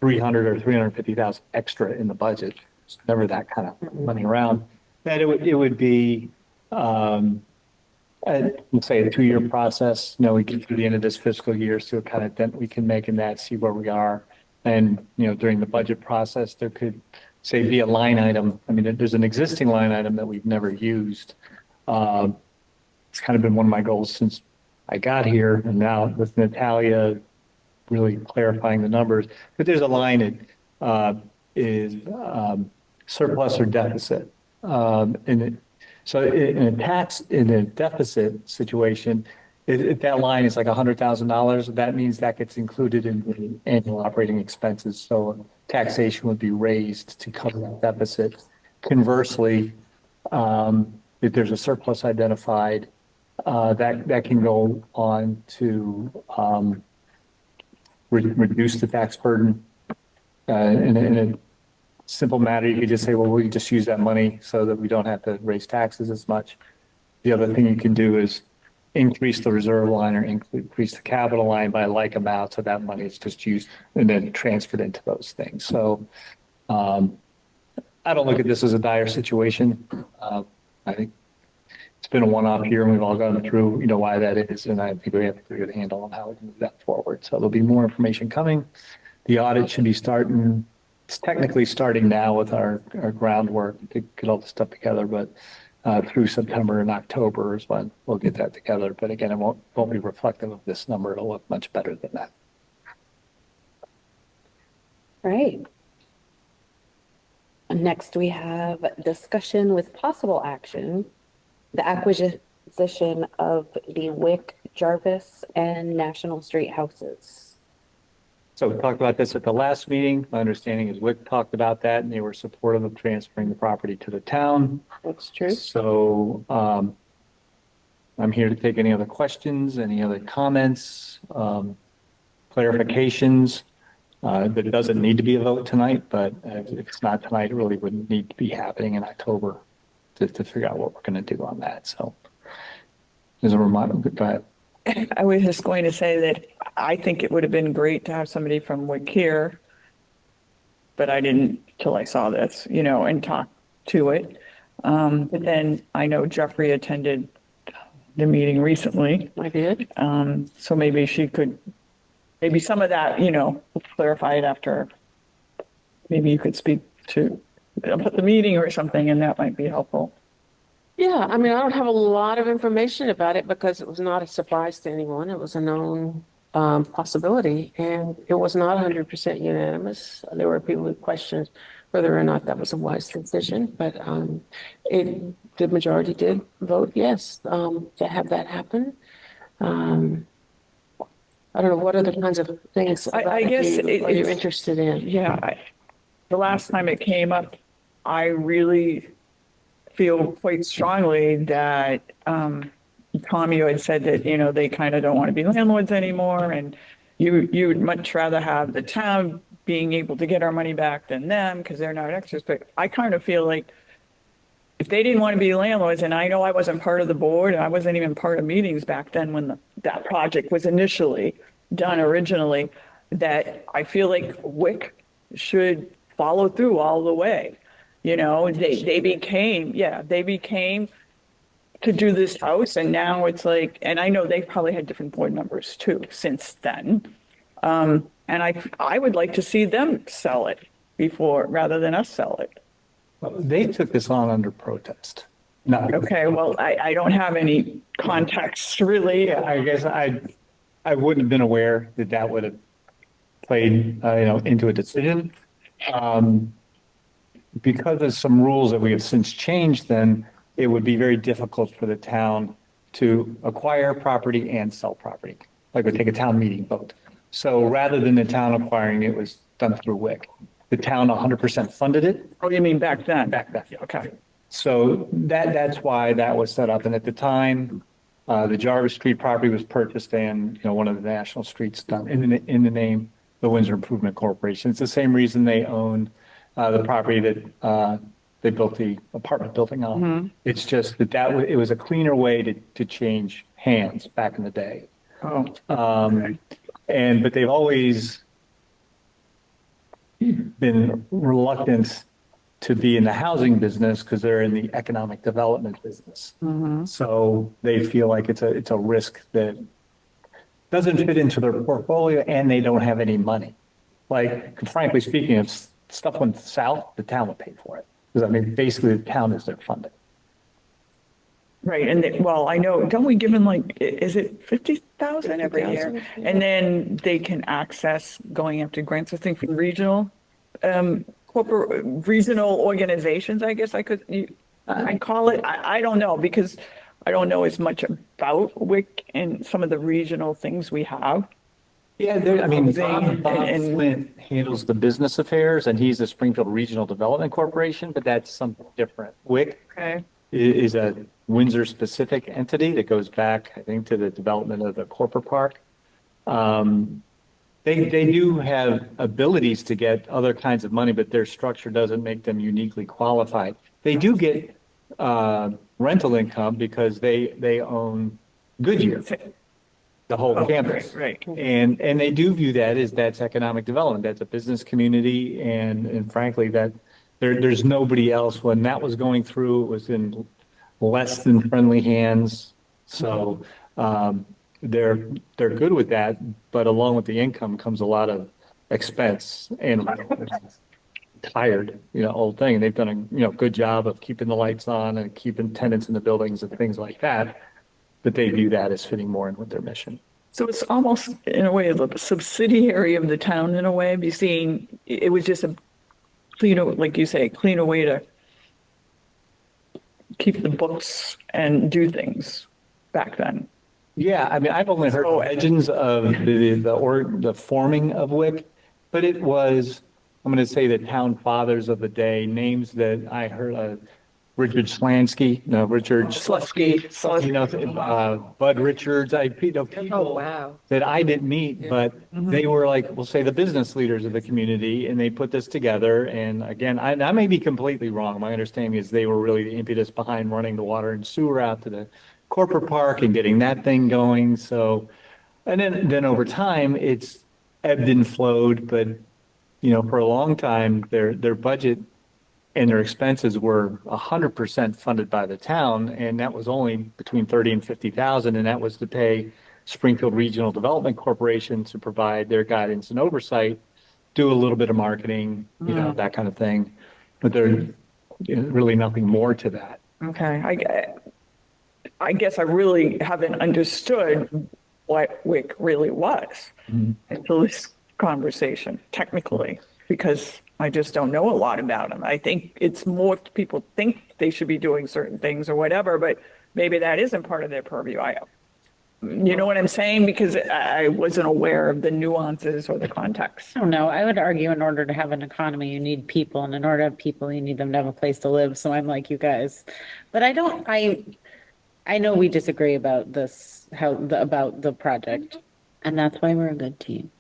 300 or 350,000 extra in the budget. It's never that kind of money around. That it would be, let's say a 2-year process. We get through the end of this fiscal year, see what kind of dent we can make in that, see where we are. And, during the budget process, there could say be a line item. I mean, there's an existing line item that we've never used. It's kind of been one of my goals since I got here, and now with Natalia really clarifying the numbers. But there's a line at is surplus or deficit. So in a deficit situation, if that line is like $100,000, that means that gets included in the annual operating expenses. So taxation would be raised to cover that deficit. Conversely, if there's a surplus identified, that can go on to reduce the tax burden. In a simple matter, you could just say, well, we just use that money so that we don't have to raise taxes as much. The other thing you can do is increase the reserve line or increase the capital line by a like amount, so that money is just used and then transferred into those things. So I don't look at this as a dire situation. I think it's been a one-off year and we've all gone through, why that is. And I think we have a pretty good handle on how we can move that forward. So there'll be more information coming. The audit should be starting, it's technically starting now with our groundwork to get all the stuff together, but through September and October is when we'll get that together. But again, it won't be reflective of this number. It'll look much better than that. Right. Next, we have discussion with possible action, the acquisition of the Wick, Jarvis, and National Street houses. So we talked about this at the last meeting. My understanding is Wick talked about that and they were supportive of transferring the property to the town. That's true. So I'm here to take any other questions, any other comments, clarifications. That it doesn't need to be a vote tonight, but if it's not tonight, it really wouldn't need to be happening in October to figure out what we're going to do on that. So as a reminder, go ahead. I was just going to say that I think it would have been great to have somebody from Wick here, but I didn't till I saw this, and talk to it. But then I know Jeffrey attended the meeting recently. I did. So maybe maybe some of that, clarify it after. Maybe you could speak to about the meeting or something, and that might be helpful. Yeah, I mean, I don't have a lot of information about it because it was not a surprise to anyone. It was a known possibility, and it was not 100% unanimous. There were people who questioned whether or not that was a wise decision, but the majority did vote yes to have that happen. I don't know, what other kinds of things I guess are you interested in? Yeah, the last time it came up, I really feel quite strongly that Tom, you had said that, they kind of don't want to be landlords anymore, and you would much rather have the town being able to get our money back than them because they're not extras. But I kind of feel like if they didn't want to be landlords, and I know I wasn't part of the board, and I wasn't even part of meetings back then when that project was initially done originally, that I feel like Wick should follow through all the way. They became to do this house, and now it's like, and I know they've probably had different board members too since then. And I would like to see them sell it rather than us sell it. Well, they took this on under protest. No. Okay, well, I don't have any context really. I guess I wouldn't have been aware that would have played, into a decision. Because of some rules that we have since changed, then it would be very difficult for the town to acquire property and sell property. Like it would take a town meeting vote. So rather than the town acquiring, it was done through WIC. The town 100% funded it. Oh, you mean back then? Back then. Okay. So that's why that was set up. And at the time, the Jarvis Street property was purchased and, one of the national streets done in the name, the Windsor Improvement Corporation. It's the same reason they own the property that they built the apartment building on. Mm-hmm. It's just that it was a cleaner way to change hands back in the day. Oh. But they've always been reluctant to be in the housing business because they're in the economic development business. Mm-hmm. So they feel like it's a risk that doesn't fit into their portfolio and they don't have any money. Like, frankly speaking, if stuff went south, the town would pay for it. Because basically the town is their funding. Right, and I know, don't we give them is it 50,000 every year? 50,000, And then they can access going after grants, I think, from regional corporate, regional organizations, I guess I'd call it. I don't know, because I don't know as much about WIC and some of the regional things we have. Yeah, I mean, Housing Bob and- Flint handles the business affairs and he's the Springfield Regional Development Corporation, but that's something different. WIC Okay. is a Windsor specific entity that goes back, I think, to the development of the corporate park. They do have abilities to get other kinds of money, but their structure doesn't make them uniquely qualified. They do get rental income because they own Goodyear, the whole Oh, campus. right. And they do view that as that's economic development. That's a business community. And frankly, that there's nobody else. When that was going through, it was in less than friendly hands. So they're good with that. But along with the income comes a lot of expense and tired, old thing. And they've done a good job of keeping the lights on and keeping tenants in the buildings and things like that. But they view that as fitting more in with their mission. So it's almost in a way a subsidiary of the town in a way, be seeing, it was just a cleaner, like you say, cleaner way to keep the books and do things back then. Yeah, I mean, I've only heard So- legends of the forming of WIC, but it was, I'm going to say the town fathers of the day, names that I heard, Richard Slansky, no, Richard Slutsky. Bud Richards, people wow. that I didn't meet, but they were like, we'll say the business leaders of the community, and they put this together. And again, I may be completely wrong. My understanding is they were really the impetus behind running the water and sewer out to the corporate park and getting that thing going. So, and then over time, it's ebbed and flowed, but for a long time, their budget and their expenses were 100% funded by the town, and that was only between 30 and 50,000, and that was to pay Springfield Regional Development Corporation to provide their guidance and oversight, do a little bit of marketing, that kind of thing. But there's really nothing more to that. Okay, I guess I really haven't understood what WIC really was until this conversation, technically, because I just don't know a lot about them. I think it's more people think they should be doing certain things or whatever, but maybe that isn't part of their purview. You know what I'm saying? Because I wasn't aware of the nuances or the context. I don't know. I would argue in order to have an economy, you need people, and in order to have people, you need them to have a place to live. So I'm like you guys, but I know we disagree about this, about the project, and that's why we're a good team.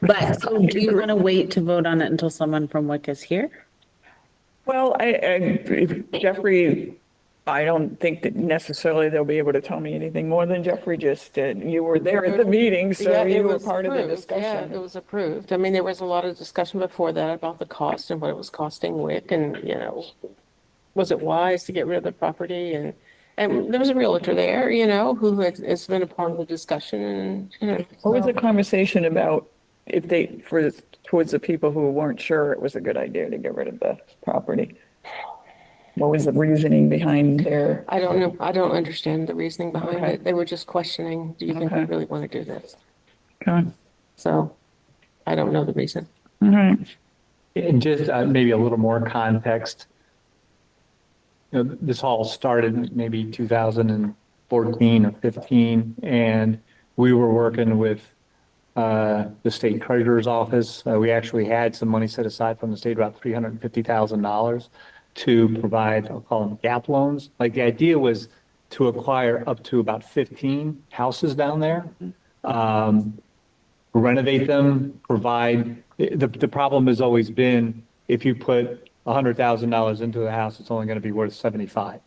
But so do you want to wait to vote on it until someone from WIC is here? Well, if Jeffrey, I don't think that necessarily they'll be able to tell me anything more than Jeffrey just did. You were there at the meeting, so Yeah, it you were was part of the approved. Yeah, it discussion. was approved. I mean, there was a lot of discussion before that about the cost and what it was costing WIC and, was it wise to get rid of the property? And there was a realtor there, who has been a part of the discussion and, What was so- the conversation about if towards the people who weren't sure it was a good idea to get rid of the property? What was the reasoning behind their, I don't know. I don't understand the reasoning behind Okay. it. They were just questioning, do you think we Okay. really want to do this? okay, So I don't know the reason. all right. And just maybe a little more context. This all started maybe 2014 or 15, and we were working with the state treasurer's office. We actually had some money set aside from the state, about $350,000 to provide, I'll call them gap loans. Like the idea was to acquire up to about 15 houses down there. Renovate them, provide, the problem has always been if you put $100,000 into a house, it's only going to be worth 75.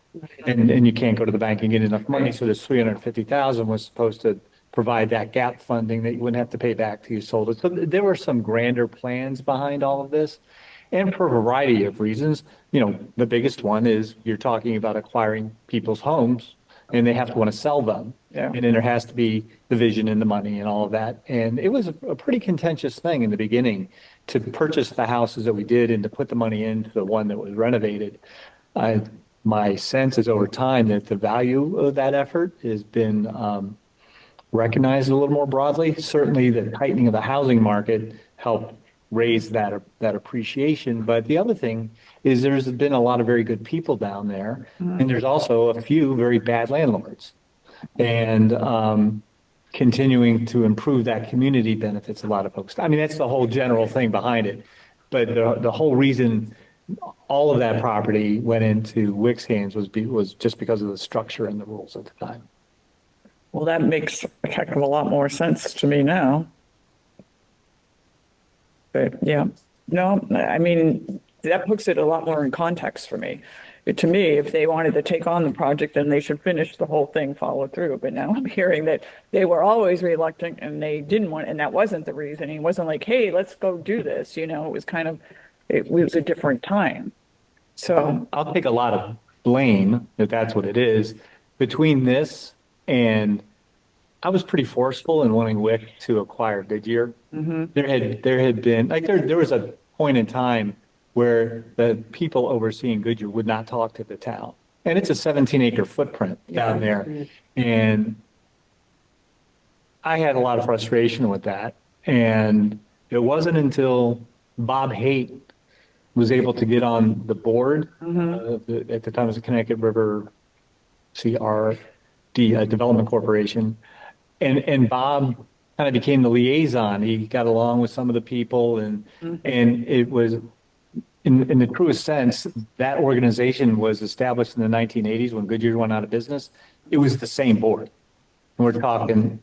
And you can't go to the bank and get enough money. So this 350,000 was supposed to provide that gap funding that you wouldn't have to pay back till you sold it. So there were some grander plans behind all of this. And for a variety of reasons, the biggest one is you're talking about acquiring people's homes and they have to want to sell them. Yeah. And then there has to be the vision and the money and all of that. And it was a pretty contentious thing in the beginning to purchase the houses that we did and to put the money into the one that was renovated. My sense is over time that the value of that effort has been recognized a little more broadly. Certainly the tightening of the housing market helped raise that appreciation. But the other thing is there's been a lot of very good people down there, and there's also a few very bad landlords. And continuing to improve that community benefits a lot of folks. I mean, that's the whole general thing behind it. But the whole reason all of that property went into Wick's hands was just because of the structure and the rules at the time. Well, that makes a heck of a lot more sense to me now. But yeah, no, I mean, that puts it a lot more in context for me. To me, if they wanted to take on the project, then they should finish the whole thing, follow through. But now I'm hearing that they were always reluctant and they didn't want, and that wasn't the reason. It wasn't like, hey, let's go do this. You know, it was kind of, it was a different time. So, I'll take a lot of blame, if that's what it is, between this and I was pretty forceful in wanting Wick to acquire Goodyear. There had been, like, there was a point in time where the people overseeing Goodyear would not talk to the town. And it's a 17-acre footprint down there. And I had a lot of frustration with that. And it wasn't until Bob Haight was able to get on the board, at the time it was the Connecticut River CRD Development Corporation. And Bob kind of became the liaison. He got along with some of the people and it was, in the truest sense, that organization was established in the 1980s when Goodyear went out of business. It was the same board. And we're talking,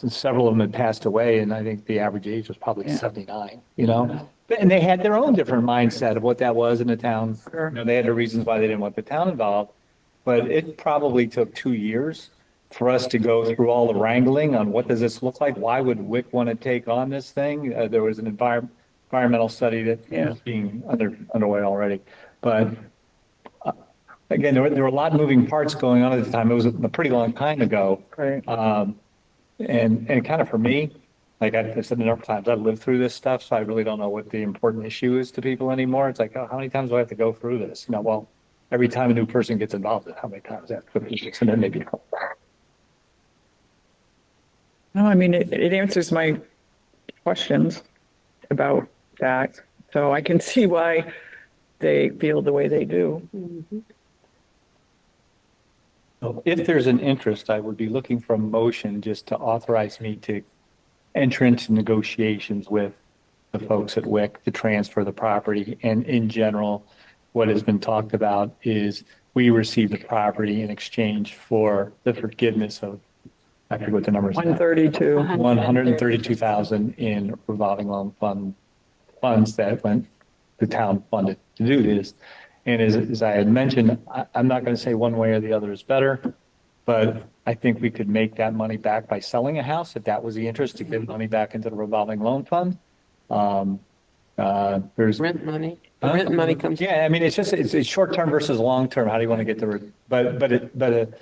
several of them had passed away, and I think the average age was probably 79, you know? And they had their own different mindset of what that was in the town. Sure. You know, they had their reasons why they didn't want the town involved. But it probably took 2 years for us to go through all the wrangling on what does this look like? Why would Wick want to take on this thing? There was an environmental study that was being underway already. But again, there were a lot of moving parts going on at the time. It was a pretty long time ago. right. And kind of for me, like I've said a number of times, I've lived through this stuff, so I really don't know what the important issue is to people anymore. It's like, oh, how many times do I have to go through this? You know, well, every time a new person gets involved, how many times that and then maybe. No, I mean, it answers my questions about that. So I can see why they feel the way they do. If there's an interest, I would be looking for a motion just to authorize me to enter into negotiations with the folks at Wick to transfer the property. And in general, what has been talked about is we receive the property in exchange for the forgiveness of, I forget what the numbers are. 132. 132,000 in revolving loan funds that the town funded to do this. And as I had mentioned, I'm not going to say one way or the other is better, but I think we could make that money back by selling a house if that was the interest, to get money back into the revolving loan fund. There's Rent money. Rent money comes. yeah, I mean, it's short-term versus long-term. How do you want to get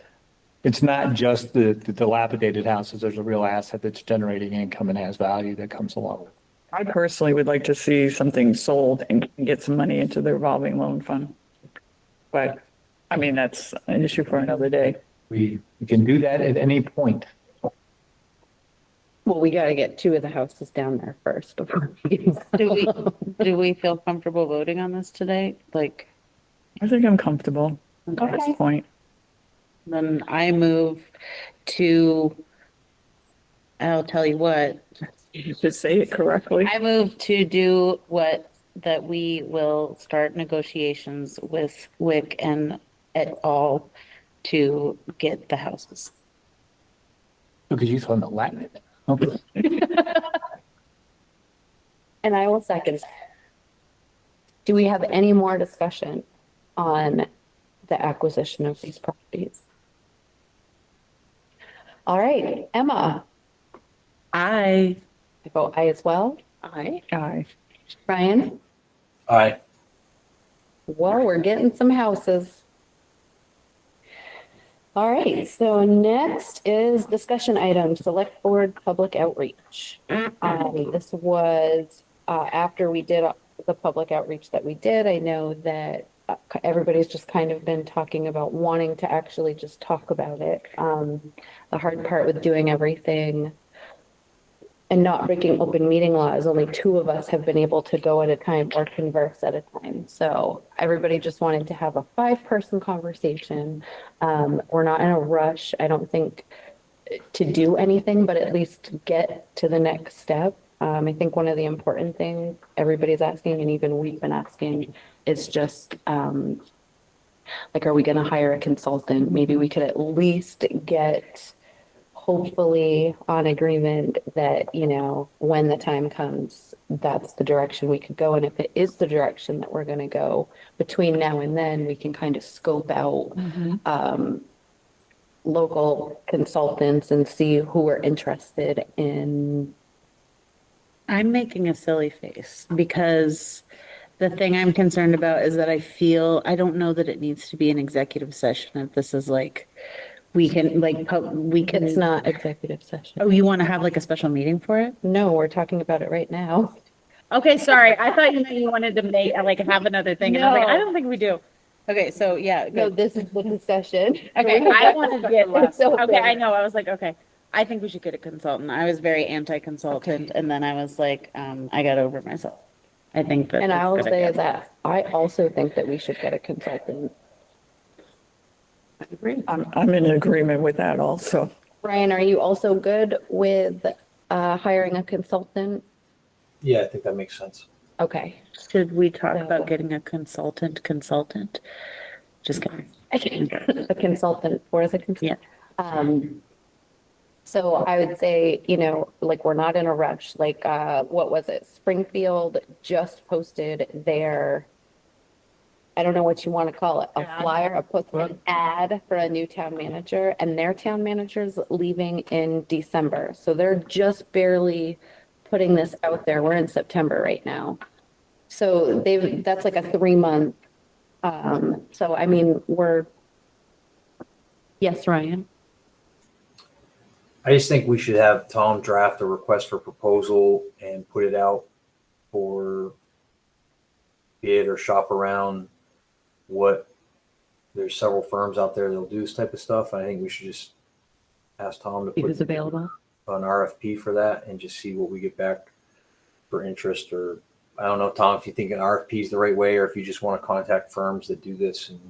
it's not just the dilapidated houses. There's a real asset that's generating income and has value that comes along with it. I personally would like to see something sold and get some money into the revolving loan fund. But, I mean, that's an issue for another day. We can do that at any point. Well, we got to get 2 of the houses down there first before we can. Do we feel comfortable voting on this today? Like, I think I'm comfortable at Okay. this point. then I move to, I'll tell you what, You should say it correctly. I move to do that we will start negotiations with Wick and et al. To get the houses. Because you throw the Latin in it. Okay. And I will second. Do we have any more discussion on the acquisition of these properties? All right, Emma, I I vote aye as well. Aye. Aye. Ryan? Aye. Well, we're getting some houses. All right, so next is discussion item, select board public outreach. This was after we did the public outreach that we did. I know that everybody's just kind of been talking about wanting to actually just talk about it. The hard part with doing everything and not breaking open meeting laws, only two of us have been able to go at a time or converse at a time. So everybody just wanted to have a 5-person conversation. We're not in a rush, I don't think, to do anything, but at least get to the next step. I think one of the important things everybody's asking, and even we've been asking, is just, like, are we gonna hire a consultant? Maybe we could at least get hopefully on agreement that, you know, when the time comes, that's the direction we could go. And if it is the direction that we're gonna go, between now and then, we can kind of scope out local consultants and see who are interested in. I'm making a silly face because the thing I'm concerned about is that I don't know that it needs to be an executive session. If this is like, we can It's not executive session. Oh, you want to have like a special meeting for it? No, we're talking about it right now. Okay, sorry. I thought you wanted to have another thing. And I was like, I No. don't think we do. Okay, so yeah. No, good. this is the discussion. Okay, I wanted to get, It's open. okay, I know. I was like, okay, I think we should get a consultant. I was very anti-consultant and then I was like, I got over myself. I think that. And that's I will a good say idea. that I also think that we should get a consultant. I'm in agreement with that also. Brian, are you also good with hiring a consultant? Yeah, I think that makes sense. Okay. Should we talk So- about getting a consultant? Just kidding. A consultant for the consultant. So I would say, you know, like, we're not in a rush, like, what was it? Springfield just posted their, I don't know what you want to call it, a flyer, an ad for a new town manager, and their town manager's leaving in December. So they're just barely putting this out there. We're in September right now. So that's like a 3-month. So I mean, yes, Ryan? I just think we should have Tom draft a request for proposal and put it out for bid or shop around. There's several firms out there that'll do this type of stuff. I think we should just ask Tom to Who's put available? an RFP for that and just see what we get back for interest. Or I don't know, Tom, if you think an RFP is the right way, or if you just want to contact firms that do this. And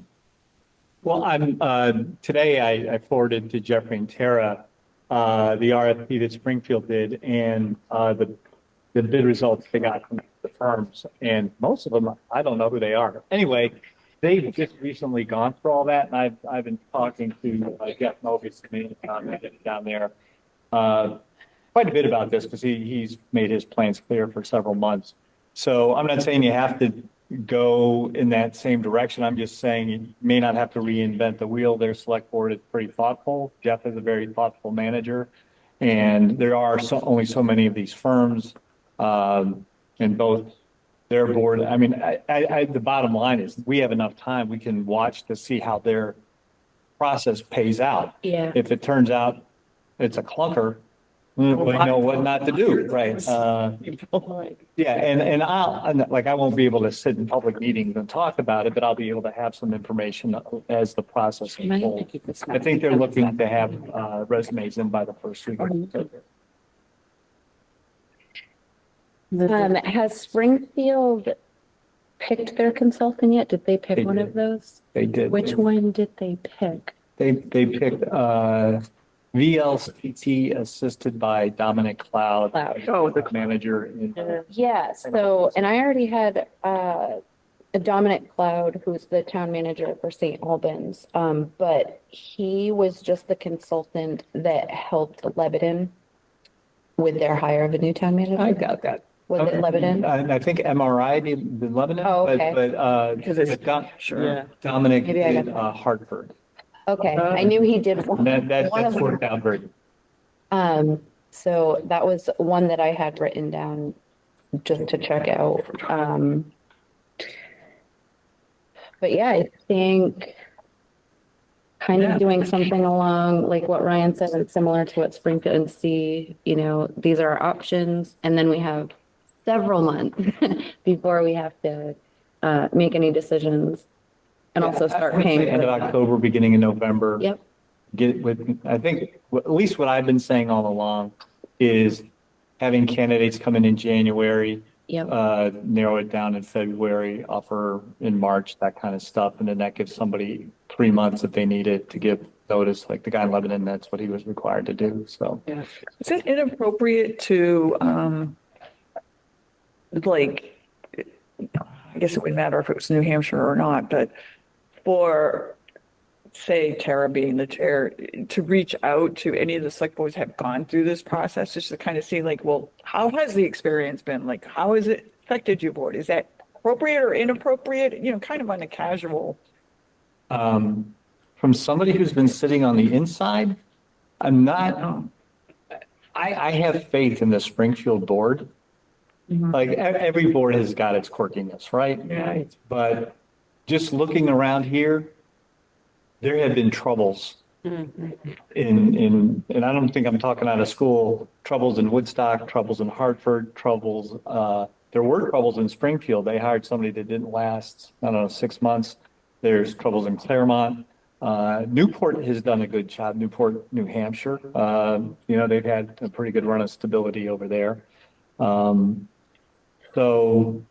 Well, today I forwarded to Jeffrey and Tara the RFP that Springfield did and the bid results they got from the firms. And most of them, I don't know who they are. Anyway, they've just recently gone through all that. And I've been talking to Jeff Moby's committee down there quite a bit about this because he's made his plans clear for several months. So I'm not saying you have to go in that same direction. I'm just saying you may not have to reinvent the wheel. Their select board is pretty thoughtful. Jeff is a very thoughtful manager. And there are only so many of these firms and both their board. I mean, the bottom line is we have enough time. We can watch to see how their process pays out. Yeah. If it turns out it's a clunker, we know what not to do, right? Yeah, and I won't be able to sit in public meetings and talk about it, but I'll be able to have some information as the process unfolds. I think they're looking to have resumes in by the first week of October. Has Springfield picked their consultant yet? Did they pick They one did. of those? They did. Which one did they pick? They picked VLCT assisted by Dominic Cloud. Oh, the Manager in Yeah, so, and I already had Dominic Cloud, who's the town manager for St. Albans. But he was just the consultant that helped Lebanon with their hire of a new town manager. I got that. Was it Lebanon? I think MRI did Lebanon, Oh, okay. Because it's- but Dominic Maybe I got did Hartford. Okay, I knew he did one. That's One of them. worked out very good. So that was one that I had written down just to check out. But yeah, I think kind of doing something along like what Ryan said, and similar to what Springfield, and see, you know, these are our options. And then we have several months before we have to make any decisions and also start I would say paying. End of October, beginning of November. Yep. Get with, I think, at least what I've been saying all along is having candidates come in January, Yep. narrow it down in February, offer in March, that kind of stuff. And then that gives somebody 3 months if they need it to give notice, like the guy in Lebanon, that's what he was required to do, so. Is it inappropriate to, like, I guess it wouldn't matter if it was New Hampshire or not, but for, say, Tara being the chair, to reach out to any of the select boards have gone through this process, just to kind of see like, well, how has the experience been? Like, how has it affected your board? Is that appropriate or inappropriate? You know, kind of on a casual. From somebody who's been sitting on the inside, I'm not, I have faith in the Springfield board. Like every board has got its quirkiness, right? Yeah. But just looking around here, there have been troubles and I don't think I'm talking out of school, troubles in Woodstock, troubles in Hartford, troubles, there were troubles in Springfield. They hired somebody that didn't last, I don't know, 6 months. There's troubles in Claremont. Newport has done a good job, Newport, New Hampshire. You know, they've had a pretty good run of stability over there. So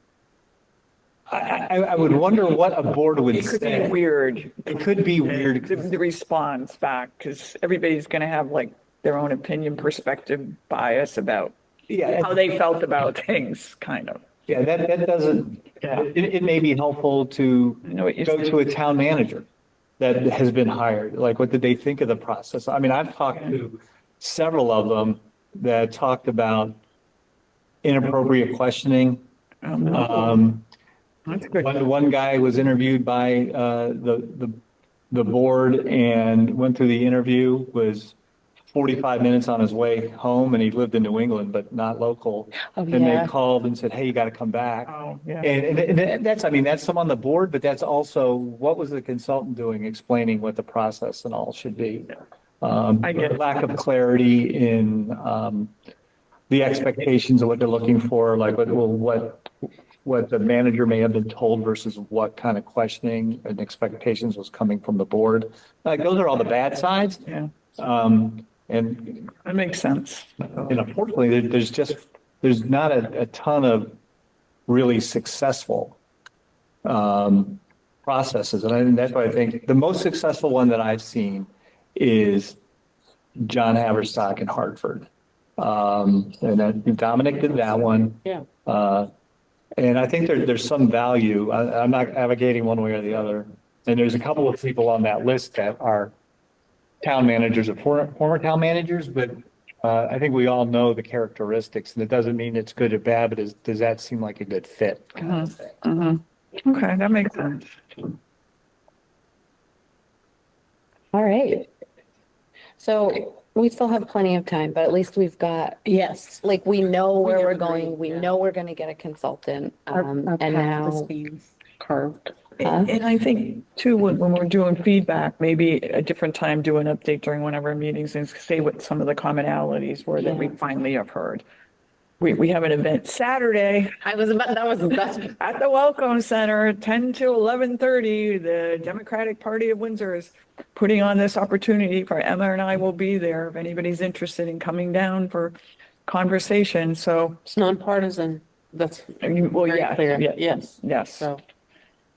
I would wonder what a board would It could be say. weird. It could be weird. The response back, because everybody's going to have like their own opinion, perspective, bias about Yeah, how they felt about things, kind of. yeah, that doesn't, Yeah. it may be helpful to I know what you're go saying. to a town manager that has been hired. Like, what did they think of the process? I mean, I've talked to several of them that talked about inappropriate questioning. That's good. One guy was interviewed by the board and went through the interview, was 45 minutes on his way home, and he lived in New England, but not local. And they called and said, hey, you got to come back. Oh, yeah. And that's, I mean, that's some on the board, but that's also, what was the consultant doing, explaining what the process and all should be? I get it. Lack of clarity in the expectations of what they're looking for, like what the manager may have been told versus what kind of questioning and expectations was coming from the board. Like, those are all the bad sides. Yeah, And that makes sense. unfortunately, there's not a ton of really successful processes. And that's why I think the most successful one that I've seen is John Haverstock in Hartford. And then Dominic did that one. Yeah. And I think there's some value. I'm not advocating one way or the other. And there's a couple of people on that list that are town managers or former town managers, but I think we all know the characteristics, and it doesn't mean it's good or bad, but does that seem like a good fit? Okay, that makes sense. All right. So we still have plenty of time, but at least we've got, Yes. like, we know where we're agree, going. We yeah. know we're going to get a consultant. Our And path is now, being carved. And I think too, when we're doing feedback, maybe a different time, do an update during one of our meetings and say what some of the commonalities were that we finally have heard. We have an event Saturday that was at the Welcome Center, 10 to 11:30. The Democratic Party of Windsor is putting on this opportunity for Emma, and I will be there if anybody's interested in coming down for conversation. So, It's nonpartisan. That's well, very yeah, clear. yeah, Yes. yes. So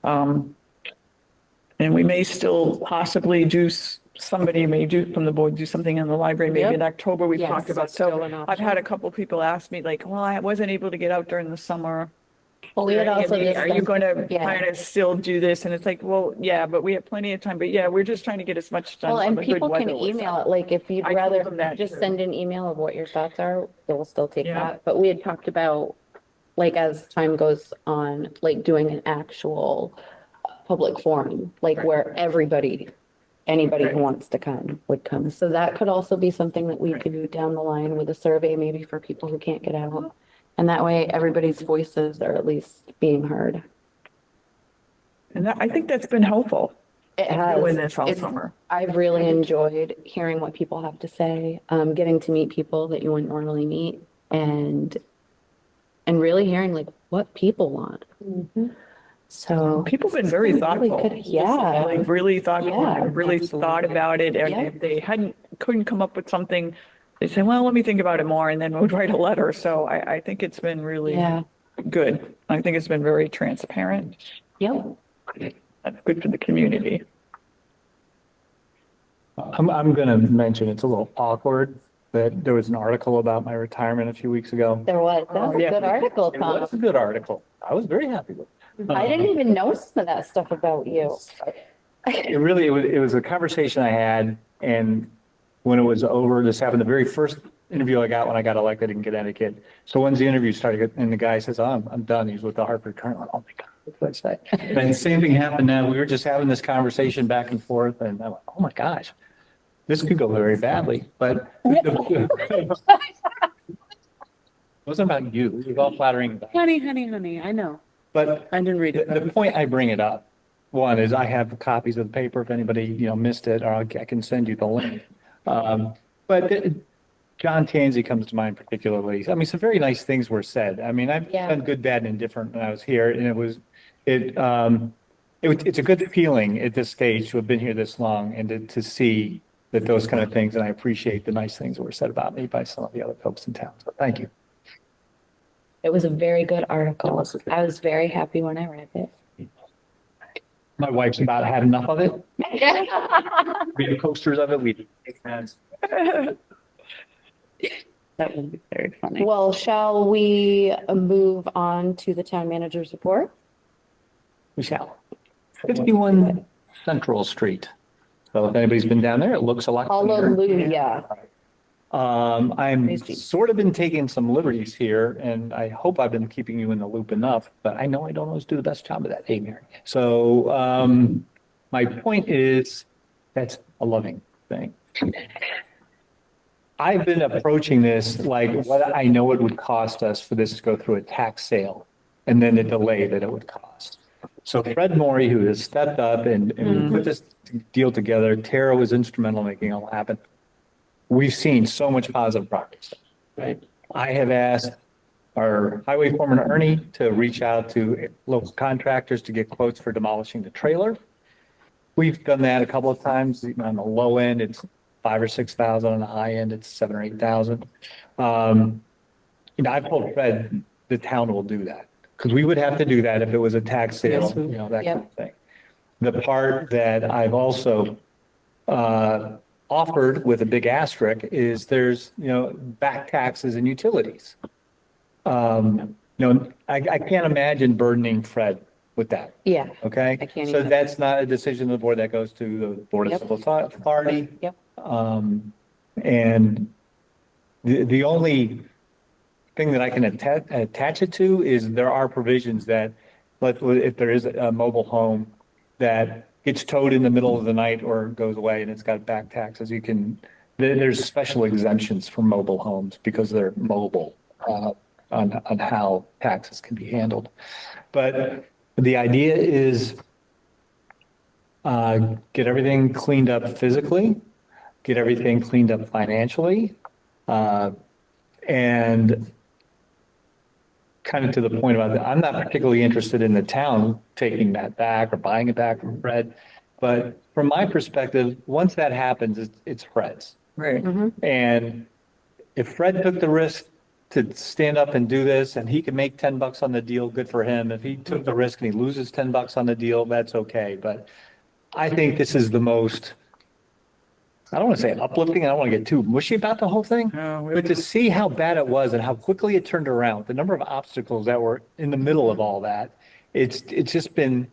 And we may still possibly somebody may do from the board, do something in the library, maybe in October, we've Yes, talked about. that's still So an I've had a couple people ask me like, well, I wasn't able to get out during the summer. well, we had also Are you going to yeah. kind of still do this? And it's like, well, yeah, but we have plenty of time. But yeah, we're just trying to get as much done. Well, and while the good people can weather was email out. it, like, if you'd I told rather them that just too. send an email of what your thoughts are, we'll still take Yeah. that. But we had talked about, like, as time goes on, like, doing an actual public forum, like, where anybody who wants to come would come. So that could also be something that we could do down the line with a survey, maybe for people who can't get out. And that way, everybody's voices are at least being heard. And I think that's been helpful. It has. Doing this all It's- summer. I've really enjoyed hearing what people have to say, getting to meet people that you wouldn't normally meet, and really hearing like what people want. So People have been very really thoughtful. good. Yeah. Like really thoughtful, Yeah, and really thought about it. And Yeah. if they couldn't come up with something they say, well, let me think about it more, and then would write a letter. So I think it's been really Yeah. good. I think it's been very transparent. Yep. That's good for the community. I'm gonna mention, it's a little awkward, but there was an article about my retirement a few weeks ago. There was. That was a yeah. good article, It Tom. was a good article. I was very happy with it. I didn't even know some of that stuff about you. It was a conversation I had, and when it was over, this happened, the very first interview I got when I got elected in Connecticut. So when's the interview started? And the guy says, oh, I'm done. He's with the Hartford Courant. Oh my God, what did I say? And the same thing happened now. We were just having this conversation back and forth, and I'm like, oh my gosh, this could go very badly, but it wasn't about you. It was all flattering. about you. Honey, I know. But I didn't read it. the point I bring it up, one is I have copies of the paper if anybody, missed it, or I can send you the link. But John Tanzi comes to mind particularly. I mean, some very nice things were said. I mean, I've Yeah. done good, bad, and indifferent when I was here, and it's a good feeling at this stage to have been here this long and to see that those kind of things, and I appreciate the nice things that were said about me by some of the other folks in town. So thank you. It was a very good article. I was very happy when I read it. My wife's about had enough of it. We have posters of it. We take hands. That would be very funny. Well, shall we move on to the town manager's report? We shall. 51 Central Street. So if anybody's been down there, it looks a lot. cleaner. Hallelujah. I'm Praise Jesus. sort of been taking some liberties here, and I hope I've been keeping you in the loop enough, but I know I don't always do the best job of that, hey, Mary. So, my point is, that's a loving thing. I've been approaching this like what I know it would cost us for this to go through a tax sale, and then the delay that it would cost. So Fred Morey, who has stepped up and put this deal together, Tara was instrumental in making it all happen. We've seen so much positive progress, right? I have asked our highway foreman Ernie to reach out to local contractors to get quotes for demolishing the trailer. We've done that a couple of times. On the low end, it's 5,000 or 6,000. On the high end, it's 7,000 or 8,000. I've told Fred the town will do that because we would have to do that if it was a tax sale, that kind of thing. The part that I've also offered with a big asterisk is there's, back taxes and utilities. I can't imagine burdening Fred with that. Yeah. Okay. I can't So either. that's not a decision of the board that goes to the Board of Yep. Civil Authority. Yep. And the only thing that I can attach it to is there are provisions that, if there is a mobile home that gets towed in the middle of the night or goes away and it's got back taxes, there's special exemptions for mobile homes because they're mobile, on how taxes can be handled. But the idea is, get everything cleaned up physically, get everything cleaned up financially, and kind of to the point about that, I'm not particularly interested in the town taking that back or buying it back from Fred. But from my perspective, once that happens, it's Fred's. Right. And if Fred took the risk to stand up and do this and he could make $10 on the deal, good for him. If he took the risk and he loses $10 on the deal, that's okay. But I think this is the most, I don't want to say uplifting. I don't want to get too mushy about the whole thing. No, But to see how bad it was and how quickly it turned around, the number of obstacles that were in the middle of all that, it's just been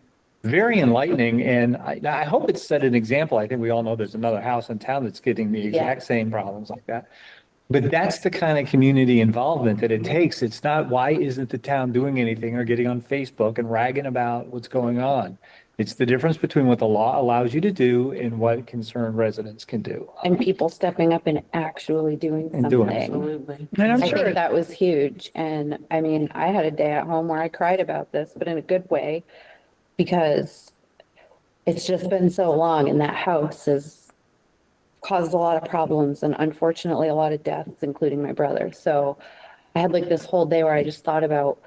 very enlightening. And I hope it set an example. I think we all know there's another house in town that's getting the exact same problems like that. But that's the kind of community involvement that it takes. It's not, why isn't the town doing anything or getting on Facebook and ragging about what's going on? It's the difference between what the law allows you to do and what concerned residents can do. And people stepping up and actually doing And doing something. Absolutely. And I'm I sure, think that was huge. And I mean, I had a day at home where I cried about this, but in a good way, because it's just been so long and that house has caused a lot of problems and unfortunately a lot of deaths, including my brother. So I had like this whole day where I just thought about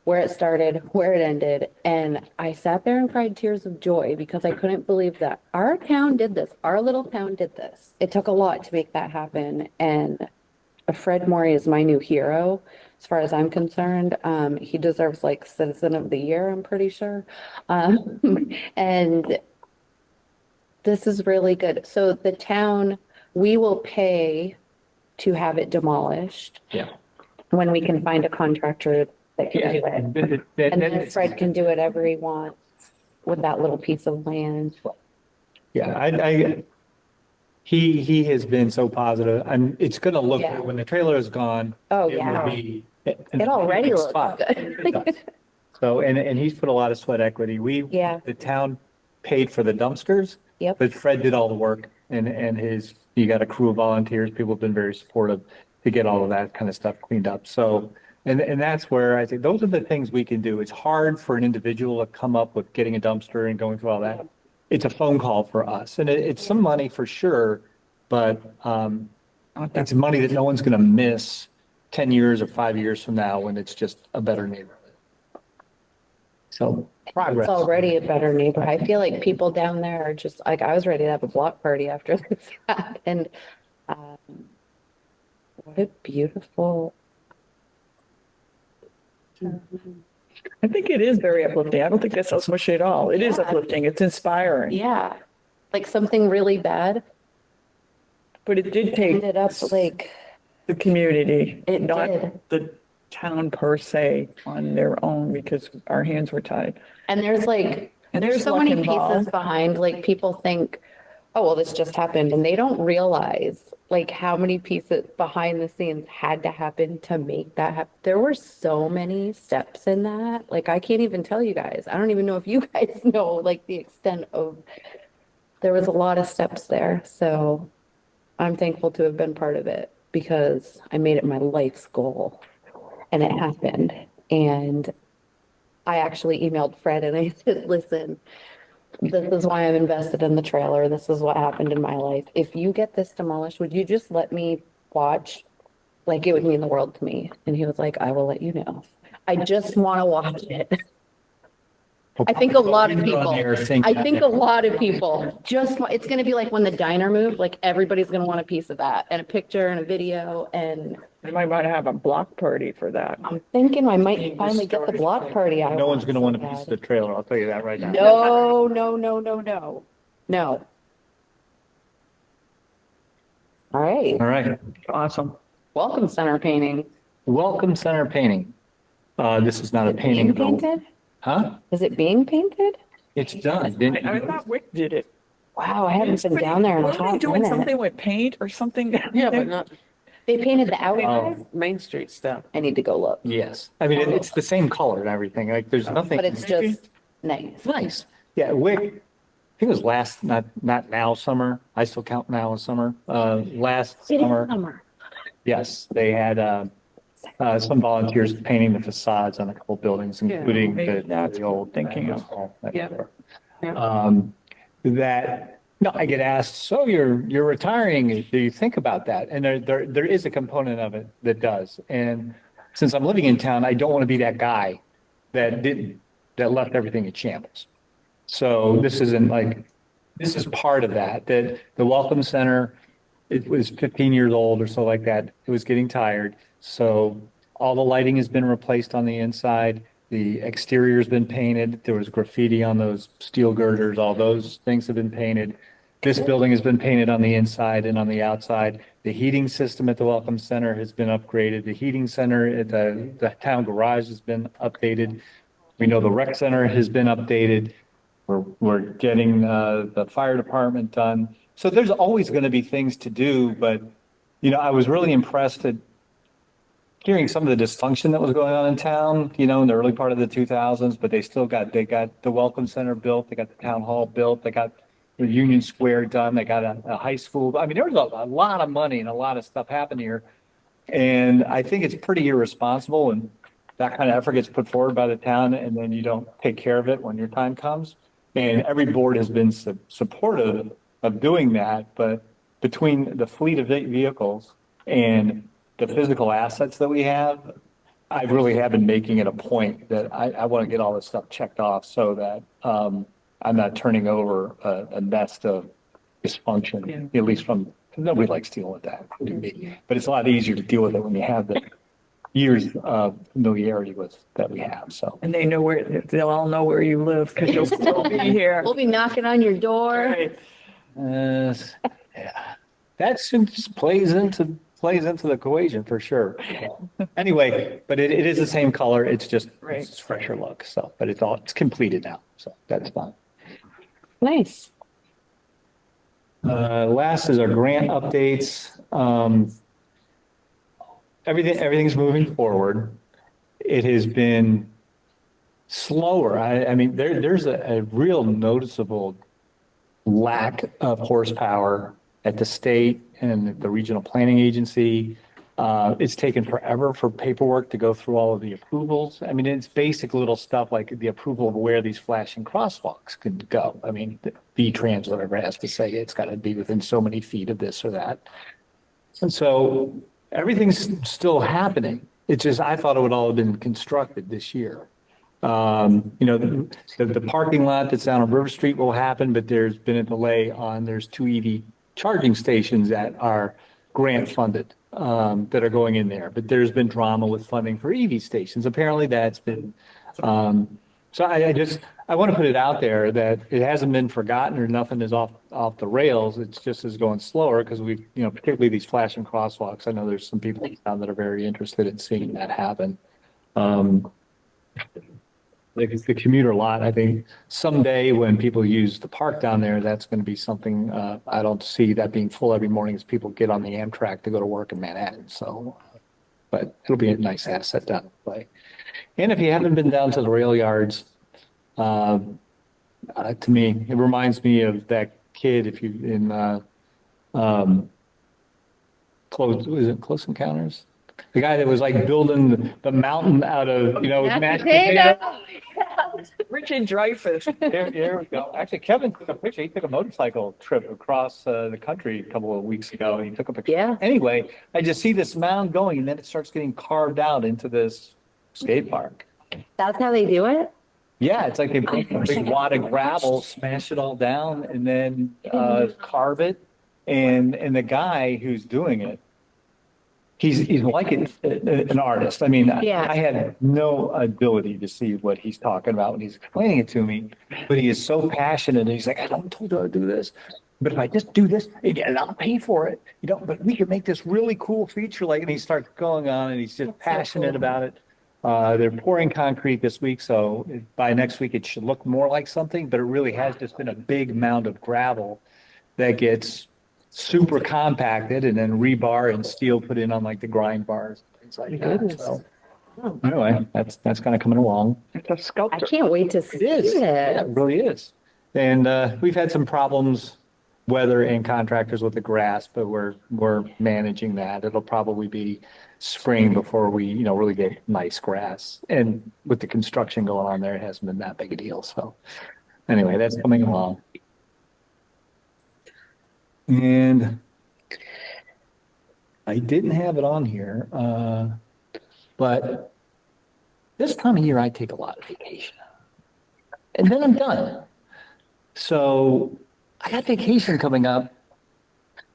where it started, where it ended. And I sat there and cried tears of joy because I couldn't believe that our town did this. Our little town did this. It took a lot to make that happen. And Fred Maury is my new hero, as far as I'm concerned. He deserves like Citizen of the Year, I'm pretty sure. And this is really good. So the town, we will pay to have it demolished. Yeah. When we can find a contractor that can do it. And then Fred can do whatever he wants with that little piece of land. Yeah, he has been so positive, and it's gonna look, Yeah. when the trailer is gone. Oh, it will yeah. be It already a looks spot. good. It does. So, and he's put a lot of sweat equity. Yeah. The town paid for the dumpsters. Yep. But Fred did all the work, and you got a crew of volunteers. People have been very supportive to get all of that kind of stuff cleaned up. So, and that's where I think those are the things we can do. It's hard for an individual to come up with getting a dumpster and going through all that. It's a phone call for us, and it's some money for sure, but it's money that no one's going to miss 10 years or 5 years from now when it's just a better neighborhood. So progress. It's already a better neighborhood. I feel like people down there are just like, I was ready to have a block party after this happened. What a beautiful. I think it is very uplifting. I don't think that sounds mushy at all. It is Yeah. uplifting. It's inspiring. Yeah, like something really bad But it did take ended up like, the community, It not did. the town per se on their own because our hands were tied. and there's like, And there's there's so luck many pieces involved. behind, like people think, oh, well, this just happened, and they don't realize like how many pieces behind the scenes had to happen to make that happen. There were so many steps in that. Like, I can't even tell you guys. I don't even know if you guys know like the extent of, there was a lot of steps there. So I'm thankful to have been part of it because I made it my life's goal and it happened. And I actually emailed Fred and I said, listen, this is why I'm invested in the trailer. This is what happened in my life. If you get this demolished, would you just let me watch? Like, it would mean the world to me. And he was like, I will let you know. I just want to watch it. I think a lot of people, I think a lot of people just, it's going to be like when the diner moved, like everybody's going to want a piece of that and a picture and a video. And We might want to have a block party for that. I'm thinking I might finally get the block party. I No one's going to want a so piece of bad. the trailer. I'll tell you that right now. No, no, no, no, no, no. All right, All right. Awesome. welcome center painting. Welcome center painting. This is not a Is it painting. being though. painted? Huh? Is it being painted? It's done. Didn't I you? thought Wick did it. Wow, I haven't been down there in a Weren't they hot doing minute. something with paint or something? Yeah, but not They painted the outside? Main Street stuff. I need to go look, Yes. I mean, it's the same color and everything. Like, there's nothing. but it's just nice. Nice. Yeah, Wick, I think it was last, not now summer. I still count now as summer. Last It is summer, summer. yes, they had some volunteers painting the facades on a couple buildings, Yeah, including maybe the that's the old. thinking of. Yeah. No, I get asked, so you're retiring, do you think about that? And there is a component of it that does. And since I'm living in town, I don't want to be that guy that left everything in shambles. So this is part of that the Welcome Center, it was 15 years old or so like that. It was getting tired. So all the lighting has been replaced on the inside. The exterior's been painted. There was graffiti on those steel girders. All those things have been painted. This building has been painted on the inside and on the outside. The heating system at the Welcome Center has been upgraded. The heating center at the town garage has been updated. We know the rec center has been updated. We're getting the fire department done. So there's always going to be things to do, but I was really impressed at hearing some of the dysfunction that was going on in town, in the early part of the 2000s, but they got the Welcome Center built, they got the town hall built, they got the Union Square done, they got a high school. I mean, there was a lot of money and a lot of stuff happened here. And I think it's pretty irresponsible when that kind of effort gets put forward by the town and then you don't take care of it when your time comes. And every board has been supportive of doing that, but between the fleet of vehicles and the physical assets that we have, I really have been making it a point that I want to get all this stuff checked off so that I'm not turning over a nest of dysfunction, at least from Nobody likes dealing with that, including me. But it's a lot easier to deal with it when you have the years of familiarity with that we have, so. And they know they'll all know where you live because you'll still be here. We'll be knocking on your door. Right. Yeah, that just plays into the equation for sure. Anyway, but it is the same color. It's just Right. it's fresher look. So, but it's completed now. So that's fine. Nice. Last is our grant updates. Everything's moving forward. It has been slower. I mean, there's a real noticeable lack of horsepower at the state and the regional planning agency. It's taken forever for paperwork to go through all of the approvals. I mean, it's basic little stuff like the approval of where these flashing crosswalks could go. I mean, the V-Trans, whatever it has to say, it's got to be within so many feet of this or that. And so everything's still happening. It's just, I thought it would all have been constructed this year. The parking lot that's down on River Street will happen, but there's been a delay there's 2 EV charging stations that are grant funded, that are going in there. But there's been drama with funding for EV stations. Apparently that's been, so I want to put it out there that it hasn't been forgotten or nothing is off the rails. It's just is going slower because particularly these flashing crosswalks. I know there's some people in town that are very interested in seeing that happen. The commuter lot, I think someday when people use the park down there, that's going to be something, I don't see that being full every morning as people get on the Amtrak to go to work in Manhattan. So, but it'll be a nice asset down the way. And if you haven't been down to the rail yards, to me, it reminds me of that kid Close Encounters? The guy that was like building the mountain out of, mashed potatoes. Richard Dreyfuss. There we go. Actually, Kevin took a picture. He took a motorcycle trip across the country a couple of weeks ago and he took a picture. Yeah. Anyway, I just see this mound going and then it starts getting carved out into this skate park. That's how they do it? Yeah, it's like they take a big wad of gravel, smash it all down and then carve it. And the guy who's doing it, he's like an artist. I mean, Yeah. I had no ability to see what he's talking about when he's explaining it to me, but he is so passionate. And he's like, I don't told you to do this, but if I just do this, and I'll pay for it, but we can make this really cool feature. And he starts going on and he's just passionate about it. They're pouring concrete this week. So by next week, it should look more like something, but it really has just been a big mound of gravel that gets super compacted and then rebar and steel put in on like the grind bars, things like that. So anyway, that's kind of coming along. It's a I sculptor. can't wait to see It is. Yeah, it. it really is. And we've had some problems, weather and contractors with the grass, but we're managing that. It'll probably be spring before we, really get nice grass. And with the construction going on there, it hasn't been that big a deal. So anyway, that's coming along. And I didn't have it on here, but this time of year I take a lot of vacation. And then I'm done. So I got vacation coming up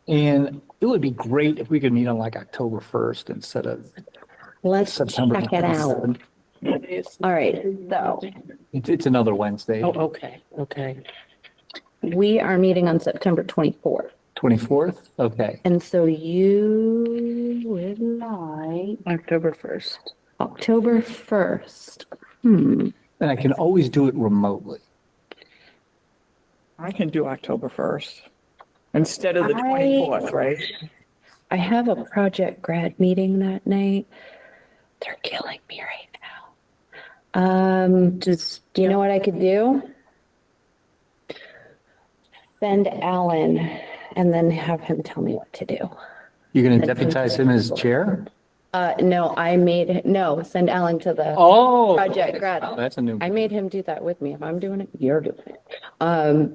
and it would be great if we could meet on like October 1st instead of Let's September. check it out. 27th. All right, so It's another Wednesday. Oh, okay. we are meeting on September 24th. 24th? Okay. And so you would like October 1st. October 1st. And I can always do it remotely. I can do October 1st instead of the I- 24th, right? I have a project grad meeting that night. They're killing me right now. Do you know what I could do? Send Alan and then have him tell me what to do. You're going to deputize him as chair? No, send Alan to the Oh. project grad. Oh, that's a new. I made him do that with me. If I'm doing it, you're doing it.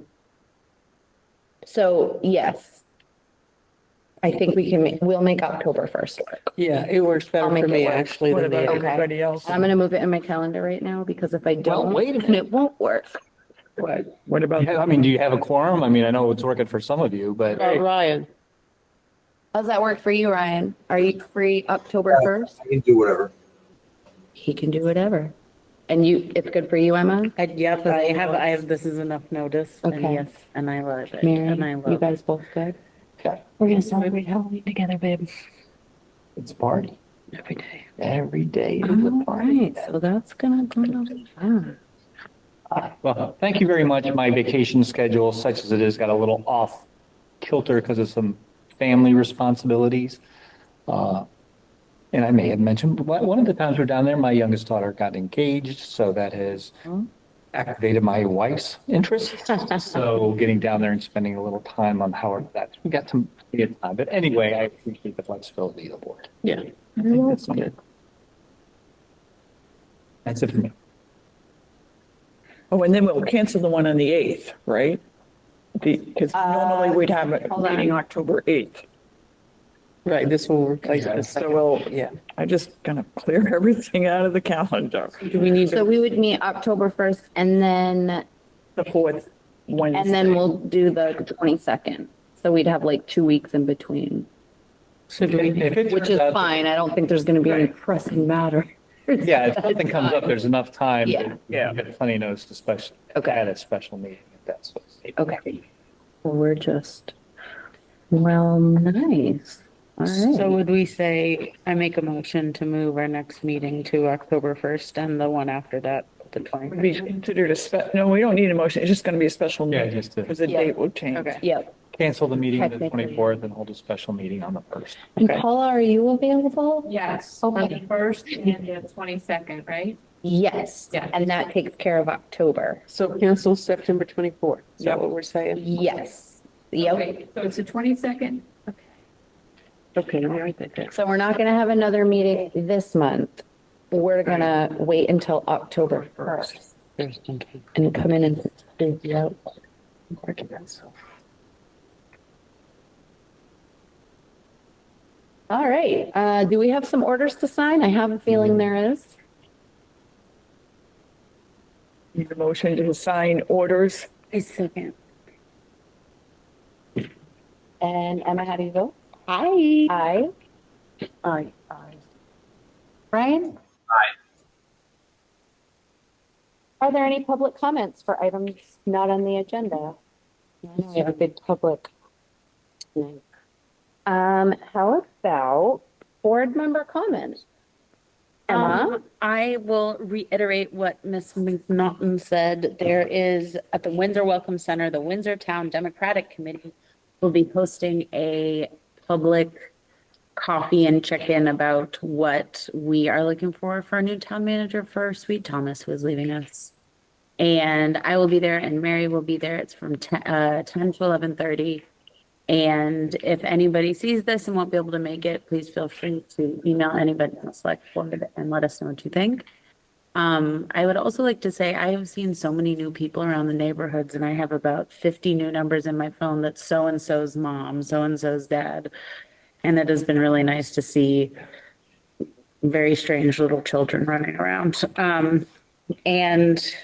So yes, I think we'll make October 1st work. Yeah, it works better I'll make for it me, work. actually. What than about the- Okay. everybody else? I'm gonna move it in my calendar right now because if I don't, wait a then it won't work. What about? Yeah, I mean, do you have a quorum? I mean, I know it's working for some of you, but Ryan, How's that work for you, Ryan? Are you free October 1st? I can do whatever. He can do whatever. And it's good for you, Emma? Yep, I have, this is enough notice, and Okay. yes, and I love it, and I Mary, love you it. guys both good? We're gonna celebrate Halloween together, babe. It's a party. Every day. Every day is a All party. right, so that's gonna be fun. Well, thank you very much. My vacation schedule, such as it is, got a little off kilter because of some family responsibilities. And I may have mentioned, one of the times we're down there, my youngest daughter got engaged, so that has activated my wife's interest. So getting down there and spending a little time on how that, we got some good time. But anyway, I appreciate the flexibility of the board. Yeah. I think that's good. That's it for me. Oh, and then we'll cancel the one on the 8th, right? Because normally we'd have a hold on. meeting October 8th. Right, this will replace Yeah. this. So we'll, Yeah. I just gonna clear everything out of the calendar. Do we need So to, we would meet October 1st and then The 4th Wednesday. And then we'll do the 22nd. So we'd have like 2 weeks in between, so do we, If it which turns is out- fine. I don't think there's going to be any pressing matter. Yeah, if something comes up, there's enough time. Yeah. Yeah. Get plenty of notice to special, Okay. at a special meeting, if that's what. Okay. Well, we're just, well, nice. All So right. would we say, I make a motion to move our next meeting to October 1st and the one after that, the Would be 20th? considered no, we don't need a motion. It's just gonna be a special Yeah, meeting just to because the Yeah. date will change. Okay. Yep. cancel the meeting on the Technically. 24th and hold a special meeting on the 1st. And Paula, are you available? Yes, Okay. the first and the 22nd, right? Yes. Yeah. And that takes care of October. so cancel September 24th? Is that Yep. what we're saying? Yes. Yep. Okay, so it's the 22nd? Okay, let me write that down. So we're not going to have another meeting this month. We're going to wait until October 1st and come in and figure out. All right, do we have some orders to sign? I have a feeling there is. Need a motion to sign orders. A second. And Emma, how do you vote? Hi. Aye. Aye. Brian? Aye. Are there any public comments for items not on the agenda? I know we have a big public tonight. How about board member comments? Emma? I will reiterate what Ms. McNaughton said. There is, at the Windsor Welcome Center, the Windsor Town Democratic Committee will be hosting a public coffee and check-in about what we are looking for a new town manager for Sweet Thomas, who is leaving us. And I will be there and Mary will be there. It's from 10 to 11:30. And if anybody sees this and won't be able to make it, please feel free to email anybody on the select board and let us know what you think. I would also like to say, I have seen so many new people around the neighborhoods and I have about 50 new numbers in my phone that's so-and-so's mom, so-and-so's dad. And it has been really nice to see very strange little children running around. And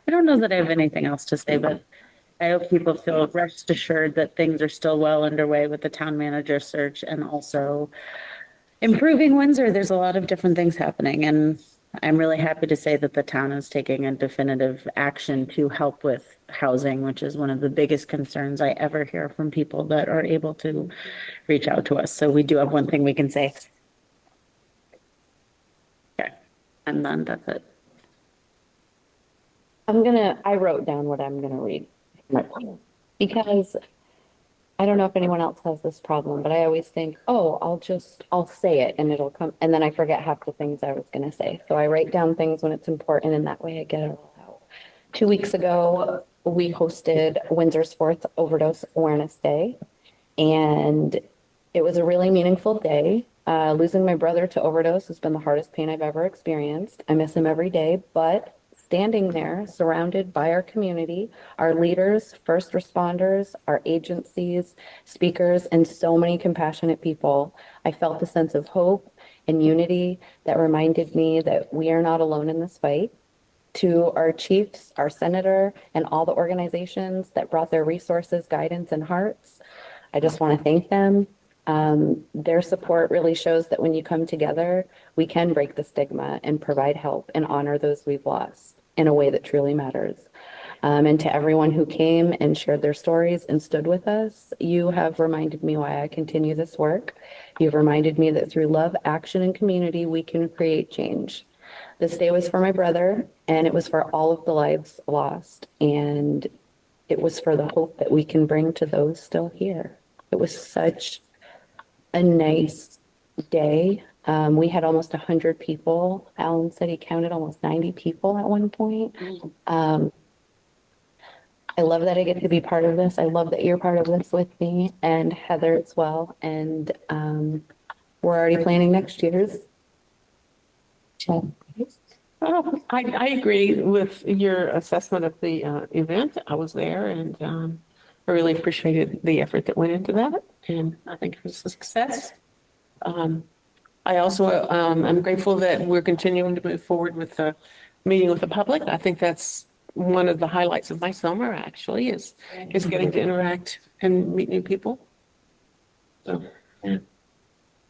I don't know that I have anything else to say, but I hope people feel rest assured that things are still well underway with the town manager search and also improving Windsor. There's a lot of different things happening and I'm really happy to say that the town is taking a definitive action to help with housing, which is one of the biggest concerns I ever hear from people that are able to reach out to us. So we do have one thing we can say. Okay, and then that's it. I wrote down what I'm gonna read. Because I don't know if anyone else has this problem, but I always think, oh, I'll say it and it'll come. And then I forget half the things I was gonna say. So I write down things when it's important and that way I get it all out. 2 weeks ago, we hosted Windsor's 4th Overdose Awareness Day. And it was a really meaningful day. Losing my brother to overdose has been the hardest pain I've ever experienced. I miss him every day, but standing there, surrounded by our community, our leaders, first responders, our agencies, speakers, and so many compassionate people, I felt a sense of hope and unity that reminded me that we are not alone in this fight. To our chiefs, our senator, and all the organizations that brought their resources, guidance, and hearts, I just want to thank them. Their support really shows that when you come together, we can break the stigma and provide help and honor those we've lost in a way that truly matters. And to everyone who came and shared their stories and stood with us, you have reminded me why I continue this work. You've reminded me that through love, action, and community, we can create change. This day was for my brother, and it was for all of the lives lost. And it was for the hope that we can bring to those still here. It was such a nice day. We had almost 100 people. Alan said he counted almost 90 people at one point. I love that I get to be part of this. I love that you're part of this with me and Heather as well. And we're already planning next year's. So, Oh, I agree with your assessment of the event. I was there and I really appreciated the effort that went into that. And I think it was a success. I also am grateful that we're continuing to move forward with the meeting with the public. I think that's one of the highlights of my summer actually is getting to interact and meet new people. So, yeah.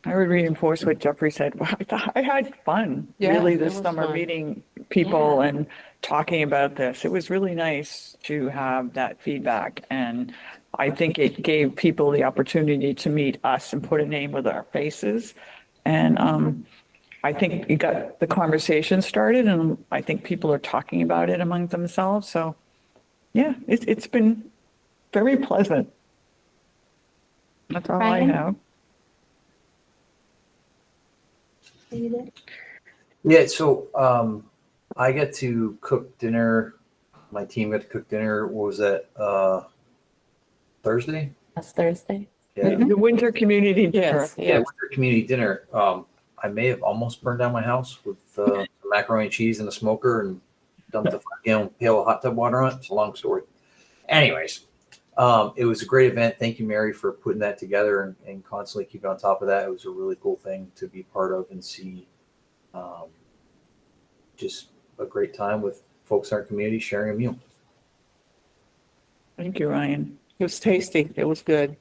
I would reinforce what Jeffrey said. Wow, I had fun Yeah, really it this was summer fun. meeting people and talking about this. It was really nice to have that feedback. And I think it gave people the opportunity to meet us and put a name with our faces. And I think you got the conversation started and I think people are talking about it among themselves. So yeah, it's been very pleasant. That's all I Ryan? have. Yeah, so I get to cook dinner. My team got to cook dinner. What was that? Thursday? that's Thursday. Yeah. The Winter Community Dinner. Yes, Yeah, yes. winter community dinner. I may have almost burned down my house with macaroni and cheese in the smoker and dumped a 5-gallon pail of hot tub water on it. It's a long story. Anyways, it was a great event. Thank you, Mary, for putting that together and constantly keeping on top of that. It was a really cool thing to be part of and see. Just a great time with folks in our community sharing a meal. Thank you, Ryan. It was tasty. It was good.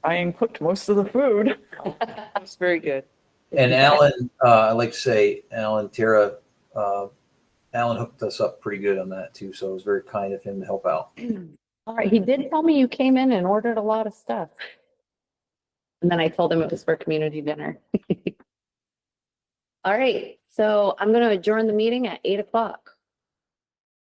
Ryan cooked most of the food. It was very good. And Alan, I'd like to say, Alan, Tara, Alan hooked us up pretty good on that too. So it was very kind of him to help out. All right, he did tell me you came in and ordered a lot of stuff. And then I told him it was for community dinner. All right, so I'm going to adjourn the meeting at 8 o'clock.